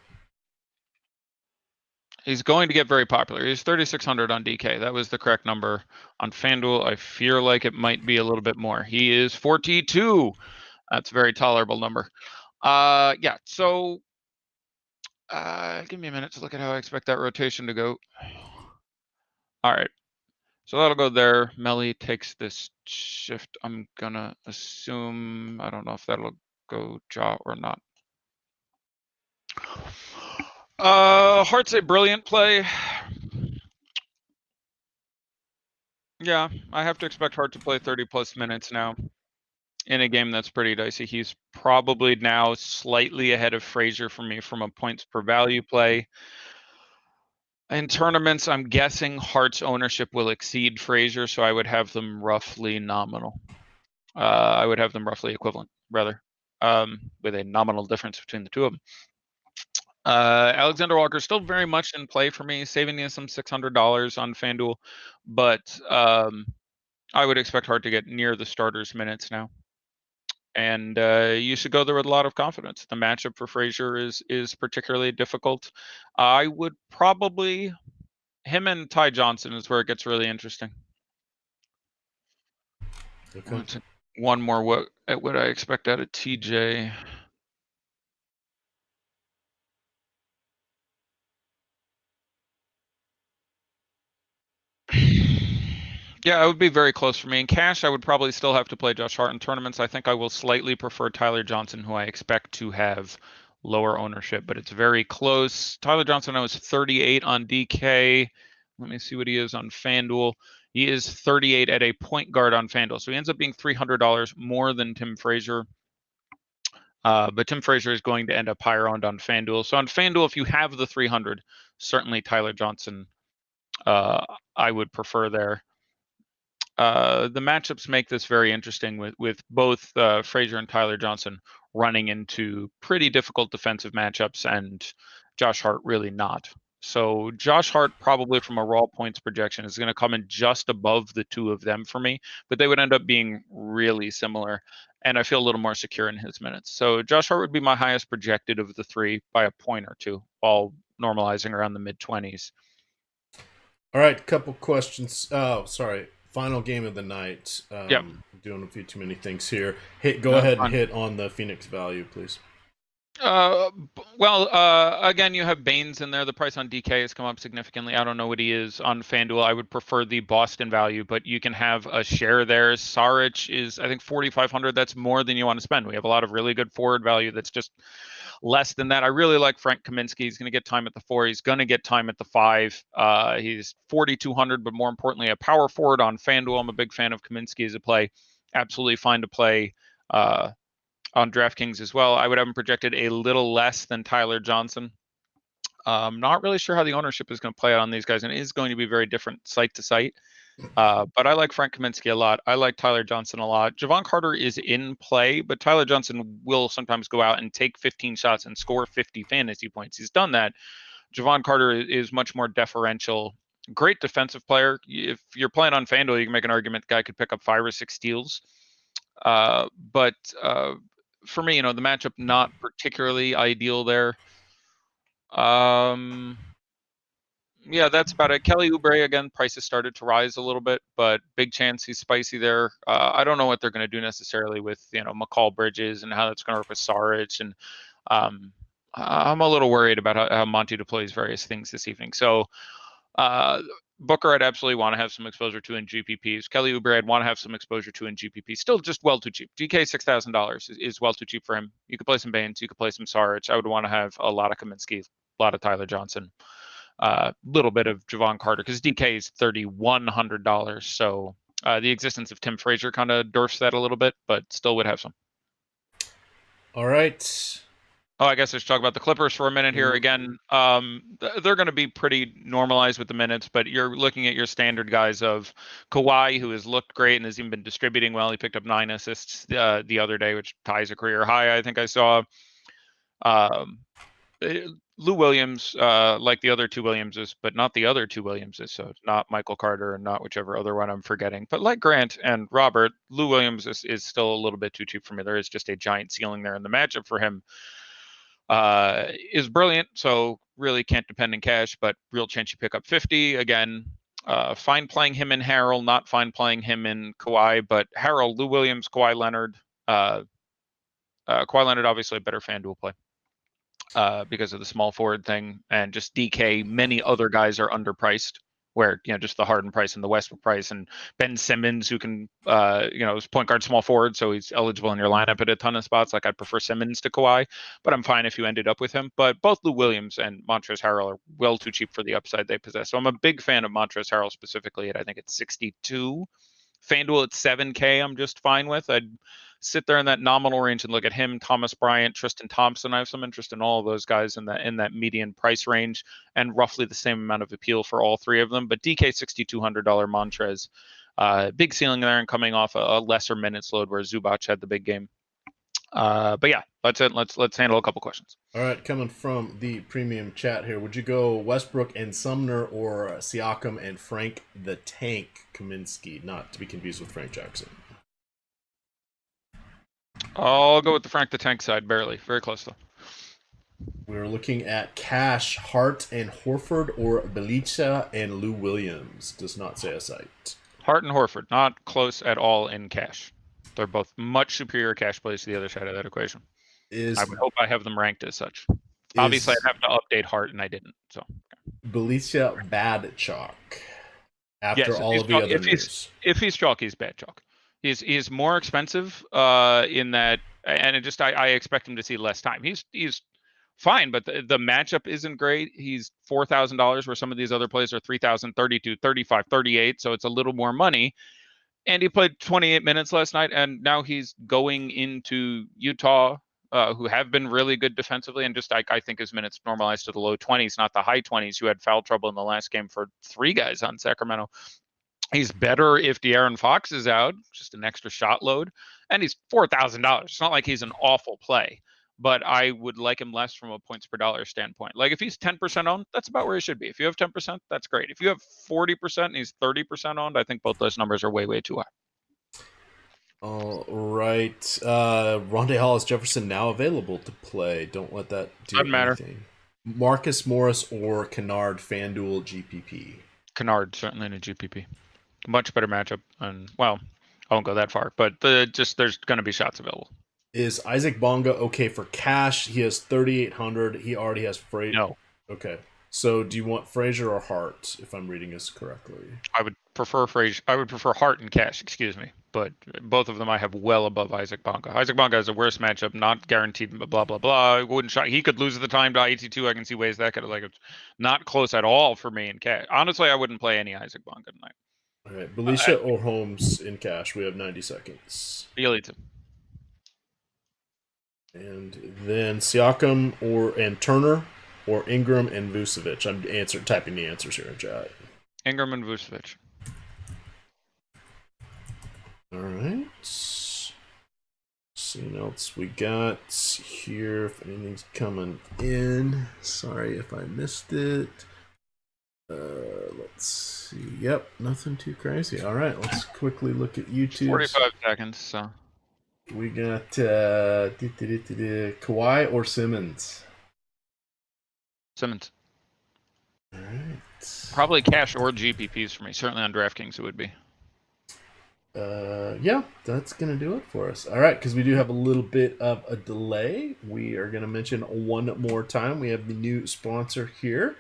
He's going to get very popular. He's 3,600 on DK. That was the correct number. On FanDuel, I feel like it might be a little bit more. He is 42. That's a very tolerable number. Yeah, so give me a minute to look at how I expect that rotation to go. All right. So that'll go there. Melly takes this shift. I'm going to assume, I don't know if that'll go Ja or not. Hart's a brilliant play. Yeah, I have to expect Hart to play 30-plus minutes now in a game that's pretty dicey. He's probably now slightly ahead of Frazier for me from a points per value play. In tournaments, I'm guessing Hart's ownership will exceed Frazier, so I would have them roughly nominal. I would have them roughly equivalent, rather, with a nominal difference between the two of them. Alexander Walker still very much in play for me, saving you some $600 on FanDuel, but I would expect Hart to get near the starters' minutes now. And you should go there with a lot of confidence. The matchup for Frazier is particularly difficult. I would probably, him and Ty Johnson is where it gets really interesting. Okay. One more what I expect out of TJ. Yeah, it would be very close for me. In cash, I would probably still have to play Josh Hart in tournaments. I think I will slightly prefer Tyler Johnson, who I expect to have lower ownership, but it's very close. Tyler Johnson, I was 38 on DK. Let me see what he is on FanDuel. He is 38 at a point guard on FanDuel. So he ends up being $300 more than Tim Frazier. But Tim Frazier is going to end up higher owned on FanDuel. So on FanDuel, if you have the 300, certainly Tyler Johnson, I would prefer there. The matchups make this very interesting with both Frazier and Tyler Johnson running into pretty difficult defensive matchups, and Josh Hart really not. So Josh Hart probably from a raw points projection is going to come in just above the two of them for me, but they would end up being really similar, and I feel a little more secure in his minutes. So Josh Hart would be my highest projected of the three by a point or two, all normalizing around the mid-20s. All right, couple questions. Oh, sorry. Final game of the night. Yep. Doing a few too many things here. Go No, ahead and fine. hit on the Phoenix value, please. Well, again, you have Baines in there. The price on DK has come up significantly. I don't know what he is on FanDuel. I would prefer the Boston value, but you can have a share there. Saric is, I think, 4,500. That's more than you want to spend. We have a lot of really good forward value that's just less than that. I really like Frank Kaminsky. He's going to get time at the 4. He's going to get time at the 5. He's 4,200, but more importantly, a power forward on FanDuel. I'm a big fan of Kaminsky as a play. Absolutely fine to play. On DraftKings as well. I would have him projected a little less than Tyler Johnson. Not really sure how the ownership is going to play out on these guys, and it is going to be very different site to site. But I like Frank Kaminsky a lot. I like Tyler Johnson a lot. Javon Carter is in play, but Tyler Johnson will sometimes go out and take 15 shots and score 50 fantasy points. He's done that. Javon Carter is much more deferential. Great defensive player. If you're playing on FanDuel, you can make an argument the guy could pick up 5 or 6 steals. But for me, the matchup not particularly ideal there. Yeah, that's about it. Kelly Oubre, again, prices started to rise a little bit, but big chance he's spicy there. I don't know what they're going to do necessarily with, McCall Bridges and how that's going to work with Saric. And I'm a little worried about how Monty deploys various things this evening. So Booker, I'd absolutely want to have some exposure to in GPPs. Kelly Oubre, I'd want to have some exposure to in GPP. Still just well too cheap. DK $6,000 is well too cheap for him. You could play some Baines, you could play some Saric. I would want to have a lot of Kaminsky, a lot of Tyler Johnson, a little bit of Javon Carter, because DK is $3,100. So the existence of Tim Frazier kind of dwarfs that a little bit, but still would have some. All right. Oh, I guess I should talk about the Clippers for a minute here again. They're going to be pretty normalized with the minutes, but you're looking at your standard guys of Kawhi, who has looked great and has even been distributing well. He picked up 9 assists the other day, which ties a career high, I think I saw. Lou Williams, like the other two Williamses, but not the other two Williamses. So not Michael Carter and not whichever other one I'm forgetting. But like Grant and Robert, Lou Williams is still a little bit too cheap for me. There is just a giant ceiling there in the matchup for him. Is brilliant, so really can't depend in cash, but real chance you pick up 50. Again, fine playing him in Harrell, not fine playing him in Kawhi, but Harrell, Lou Williams, Kawhi Leonard. Kawhi Leonard, obviously a better FanDuel play because of the small forward thing, and just DK. Many other guys are underpriced, where just the Harden price and the Westbrook price, and Ben Simmons, who can is point guard, small forward, so he's eligible in your lineup at a ton of spots. Like, I'd prefer Simmons to Kawhi, but I'm fine if you ended up with him. But both Lou Williams and Montrezl Harrell are well too cheap for the upside they possess. So I'm a big fan of Montrezl Harrell specifically. I think it's 62. FanDuel at 7K, I'm just fine with. I'd sit there in that nominal range and look at him, Thomas Bryant, Tristan Thompson. I have some interest in all of those guys in that median price range, and roughly the same amount of appeal for all three of them. But DK $6,200 Montrez, big ceiling there, and coming off a lesser minutes load where Zubac had the big game. But yeah, that's it. Let's handle a couple questions. All right, coming from the premium chat here, would you go Westbrook and Sumner or Siakam and Frank the Tank Kaminsky? Not to be confused with Frank Jackson. I'll go with the Frank the Tank side, barely. Very close, though. We're looking at Cash, Hart, and Horford, or Belicha and Lou Williams. Does not say a site. Hart and Horford, not close at all in cash. They're both much superior cash plays to the other side of that equation. I would hope I have them ranked as such. Obviously, I'd have to update Hart, and I didn't. So Belicha bad chalk. after Yes, all of the other news. If he's chalk, he's bad chalk. He's more expensive in that, and I expect him to see less time. He's fine, but the matchup isn't great. He's $4,000 where some of these other plays are 3,000, 32, 35, 38, so it's a little more money. And he played 28 minutes last night, and now he's going into Utah, who have been really good defensively, and I think his minutes normalized to the low 20s, not the high 20s, who had foul trouble in the last game for 3 guys on Sacramento. He's better if De'Aaron Fox is out, just an extra shot load, and he's $4,000. It's not like he's an awful play, but I would like him less from a points per dollar standpoint. Like if he's 10% owned, that's about where he should be. If you have 10%, that's great. If you have 40% and he's 30% owned, I think both those numbers are way, way too high. All right. Rondé Hollis-Jefferson now available to play. Don't let that do Doesn't matter. anything. Marcus Morris or Kennard FanDuel GPP? Kennard, certainly in a GPP. Much better matchup. And, well, I won't go that far, but there's going to be shots available. Is Isaac Bonga okay for cash? He has 3,800. He already has Frazier. No. Okay. So do you want Frazier or Hart, if I'm reading this correctly? I would prefer Frazier. I would prefer Hart and cash, excuse me. But both of them I have well above Isaac Bonga. Isaac Bonga has a worse matchup, not guaranteed, blah, blah, blah. Wouldn't shot. He could lose at the time to 82. I can see ways that could, it's not close at all for me in cash. Honestly, I wouldn't play any Isaac Bonga tonight. All right. Belisha or Holmes in cash? We have 90 seconds. Beal. And then Siakam and Turner or Ingram and Vucevic. I'm typing the answers here in chat. Ingram and Vucevic. All right. See what else we got here. If anything's coming in. Sorry if I missed it. Let's see. Yep, nothing too crazy. All right, let's quickly look at YouTube. 45 seconds, so. We got Kawhi or Simmons? Simmons. All right. Probably cash or GPPs for me. Certainly on DraftKings it would be. Yeah, that's going to do it for us. All right, because we do have a little bit of a delay. We are going to mention one more time. We have the new sponsor here,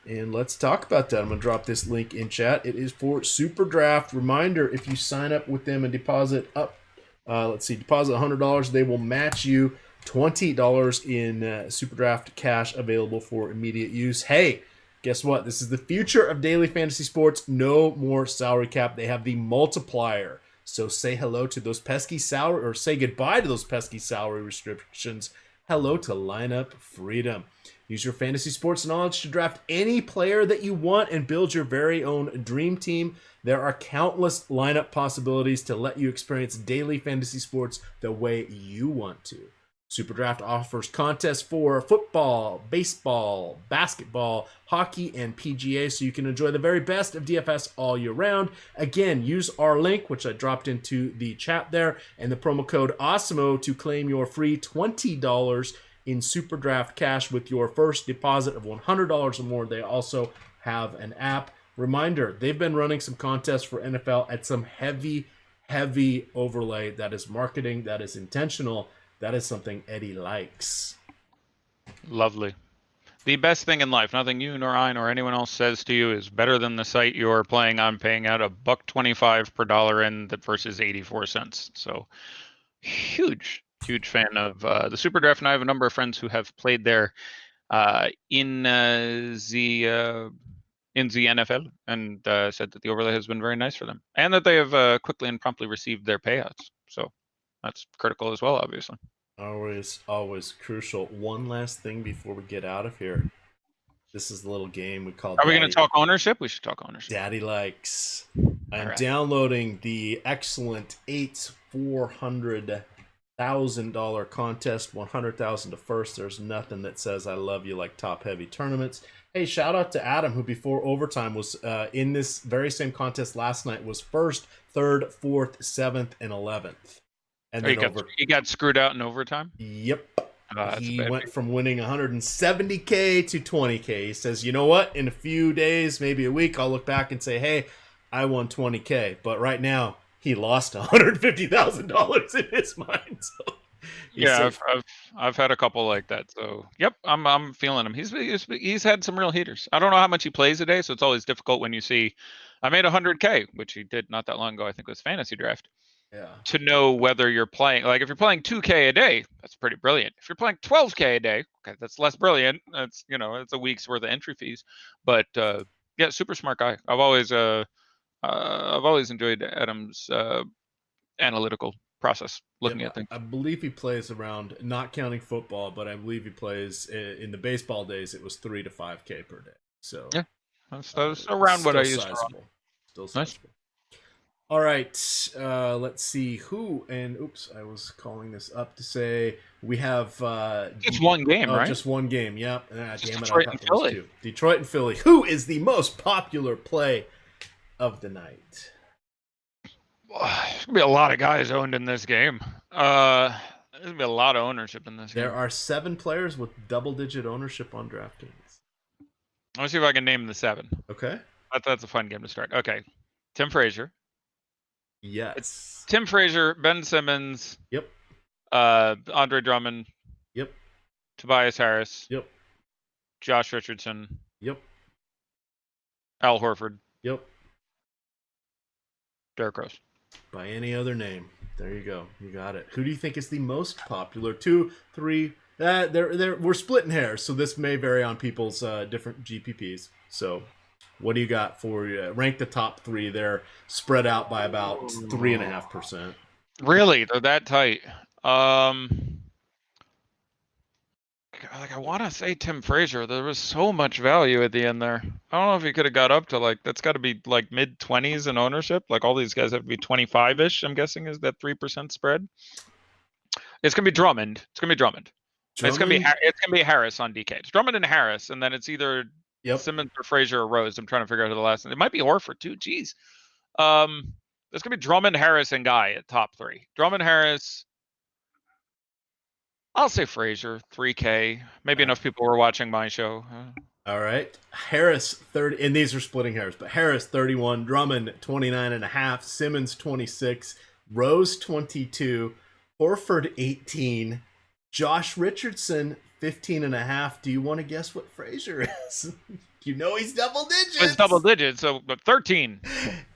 and let's talk about that. I'm going to drop this link in chat. It is for SuperDraft. Reminder, if you sign up with them and deposit deposit $100, they will match you $20 in SuperDraft cash available for immediate use. Hey, guess what? This is the future of daily fantasy sports. No more salary cap. They have the multiplier. So say hello to those pesky salary, or say goodbye to those pesky salary restrictions. Hello to lineup freedom. Use your fantasy sports knowledge to draft any player that you want and build your very own dream team. There are countless lineup possibilities to let you experience daily fantasy sports the way you want to. SuperDraft offers contests for football, baseball, basketball, hockey, and PGA, so you can enjoy the very best of DFS all year round. Again, use our link, which I dropped into the chat there, and the promo code AWESEMO to claim your free $20 in SuperDraft cash with your first deposit of $100 or more. They also have an app. Reminder, they've been running some contests for NFL at some heavy overlay. That is marketing. That is intentional. That is something Eddie likes. Lovely. The best thing in life, nothing you nor I nor anyone else says to you is better than the site you're playing on, paying out $1.25 per dollar in versus 84 cents. So huge fan of the SuperDraft, and I have a number of friends who have played there in the NFL, and said that the overlay has been very nice for them, and that they have quickly and promptly received their payouts. So that's critical as well, obviously. Always crucial. One last thing before we get out of here. This is the little game we call. Are we going to talk ownership? We should talk ownership. Daddy likes. I'm downloading the excellent $400,000 contest, 100,000 to first. There's nothing that says I love you like top heavy tournaments. Hey, shout out to Adam, who before overtime was in this very same contest last night, was first, third, fourth, seventh, and 11th. And then he got screwed out in overtime? Yep. He went from winning 170K to 20K. He says, you know what? In a few days, maybe a week, I'll look back and say, hey, I won 20K. But right now, he lost $150,000 in his mind. So Yeah, I've had a couple like that. So yep, I'm feeling him. He's had some real heaters. I don't know how much he plays a day, so it's always difficult when you see. I made 100K, which he did not that long ago. I think it was FantasyDraft. Yeah. To know whether you're playing, like if you're playing 2K a day, that's pretty brilliant. If you're playing 12K a day, okay, that's less brilliant. That's it's a week's worth of entry fees. But yeah, super smart guy. I've always enjoyed Adam's analytical process looking at things. I believe he plays around, not counting football, but I believe he plays in the baseball days. It was 3 to 5K per day. So yeah, that's around what I used to run. Still sizable. All right, let's see who. And oops, I was calling this up to say we have just one game, right? Just one game. Yep. Damn it, Detroit and Philly. Detroit and Philly. Who is the most popular play of the night? There's gonna be a lot of guys owned in this game. There's gonna be a lot of ownership in this game. There are 7 players with double-digit ownership on DraftKings. Let me see if I can name the 7. Okay. That's a fun game to start. Okay. Tim Frazier. Yes. It's Tim Frazier, Ben Simmons. Yep. Andre Drummond. Yep. Tobias Harris. Yep. Josh Richardson. Yep. Al Horford. Yep. Derrick Rose. By any other name. There you go. You got it. Who do you think is the most popular? 2, 3. We're splitting hairs, so this may vary on people's different GPPs. So, what do you got for rank the top 3? They're spread out by about 3.5%. Really, they're that tight. Like I want to say Tim Frazier. There was so much value at the end there. I don't know if he could have got up to that's got to be like mid-20s in ownership. Like all these guys have to be 25-ish. I'm guessing is that 3% spread. It's gonna be Drummond. It's gonna be Drummond. It's gonna be Harris on DK. It's Drummond and Harris, and then it's either Simmons or Frazier or Rose. I'm trying to figure out who the last. It might be Horford too. Jeez. It's gonna be Drummond, Harris, and Guy at top 3. Drummond, Harris. I'll say Frazier, 3K. Maybe enough people were watching my show. All right. Harris, 30, and these are splitting hairs, but Harris, 31, Drummond, 29.5, Simmons, 26, Rose, 22, Horford, 18, Josh Richardson, 15.5. Do you want to guess what Frazier is? You know he's double digits. It's double digits, so 13.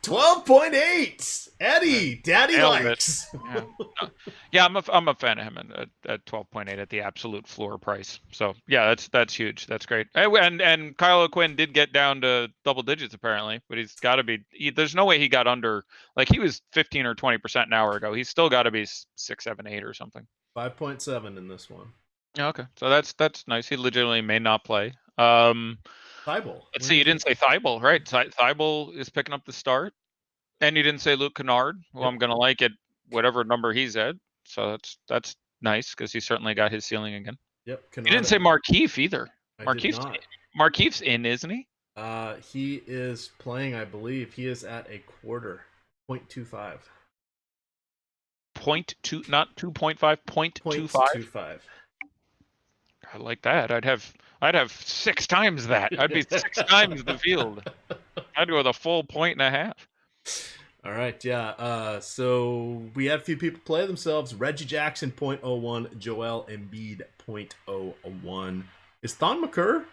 12.8. Eddie, Daddy likes. Yeah, I'm a fan of him at 12.8 at the absolute floor price. So yeah, that's huge. That's great. And Kyle Aquin did get down to double digits apparently, but he's got to be. There's no way he got under. Like he was 15 or 20% an hour ago. He's still got to be 6, 7, 8 or something. 5.7 in this one. Okay, so that's nice. He legitimately may not play. Thibault. Let's see. You didn't say Thibault, right? Thibault is picking up the start, and you didn't say Luke Kennard, who I'm gonna like at whatever number he's at. So that's nice because he certainly got his ceiling again. Yep. You didn't say Markieff either. Markieff's in, isn't he? He is playing. I believe he is at a quarter. 0.25. 0.2, not 2.5. 0.25. 0.25. I like that. I'd have 6 times that. I'd be 6 times the field. I'd go with a full 1.5. All right, yeah. So we had a few people play themselves. Reggie Jackson 0.01, Joel Embiid 0.01. Is Thon McCurr?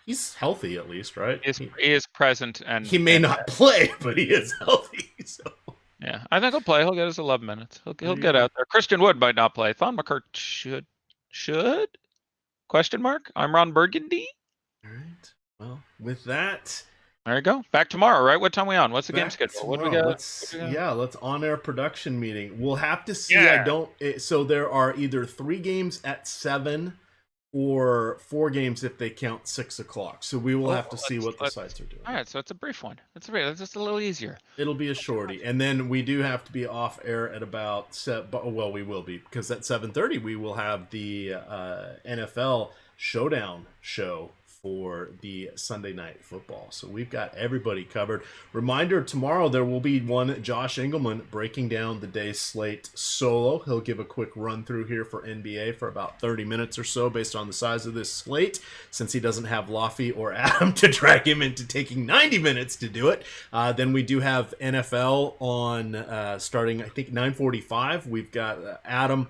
He's healthy at least, right? He is present, and he may not play, but he is healthy. So. Yeah, I think he'll play. He'll get his 11 minutes. He'll get out there. Christian Wood might not play. Thon McCurr should. Question mark? I'm Ron Burgundy. All right. Well, with that, there you go. Back tomorrow, right? What time are we on? What's the game schedule? Tomorrow. What do we got? Let's on-air production meeting. We'll have to see. So there are either 3 games at 7 or 4 games if they count 6 o'clock. So we will have to see what the sites are doing. All right, so it's a brief one. That's just a little easier. It'll be a shorty, and then we do have to be off air at about we will be, because at 7:30 we will have the NFL Showdown show for the Sunday Night Football. So we've got everybody covered. Reminder, tomorrow there will be one Josh Engelman breaking down the day's slate solo. He'll give a quick run through here for NBA for about 30 minutes or so based on the size of this slate, since he doesn't have Laffy or Adam to drag him into taking 90 minutes to do it. Then we do have NFL on starting, I think, 9:45. We've got Adam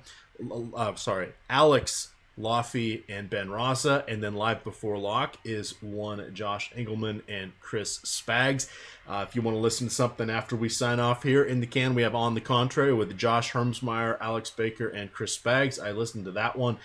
Alex Laffey and Ben Raza, and then live before lock is one Josh Engelman and Chris Spags. If you want to listen to something after we sign off here in the can, we have On the Contrary with Josh Hermsmeyer, Alex Baker, and Chris Spags. I listened to that one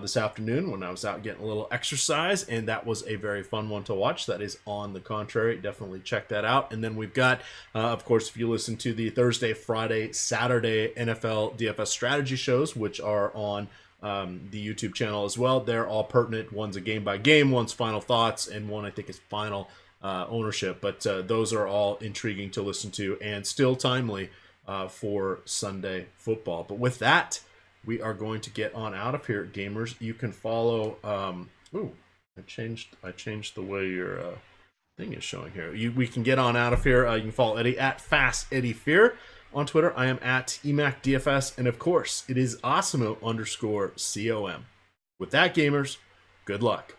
this afternoon when I was out getting a little exercise, and that was a very fun one to watch. That is On the Contrary. Definitely check that out. And then we've got, of course, if you listen to the Thursday, Friday, Saturday NFL DFS strategy shows, which are on the YouTube channel as well. They're all pertinent. One's a game by game, one's final thoughts, and one I think is final ownership. But those are all intriguing to listen to and still timely for Sunday football. But with that, we are going to get on out of here, gamers. You can follow. I changed the way your thing is showing here. We can get on out of here. You can follow Eddie at Fast Eddie Fear. On Twitter, I am at EMACDFS, and of course, it is Asimo_COM. With that, gamers, good luck.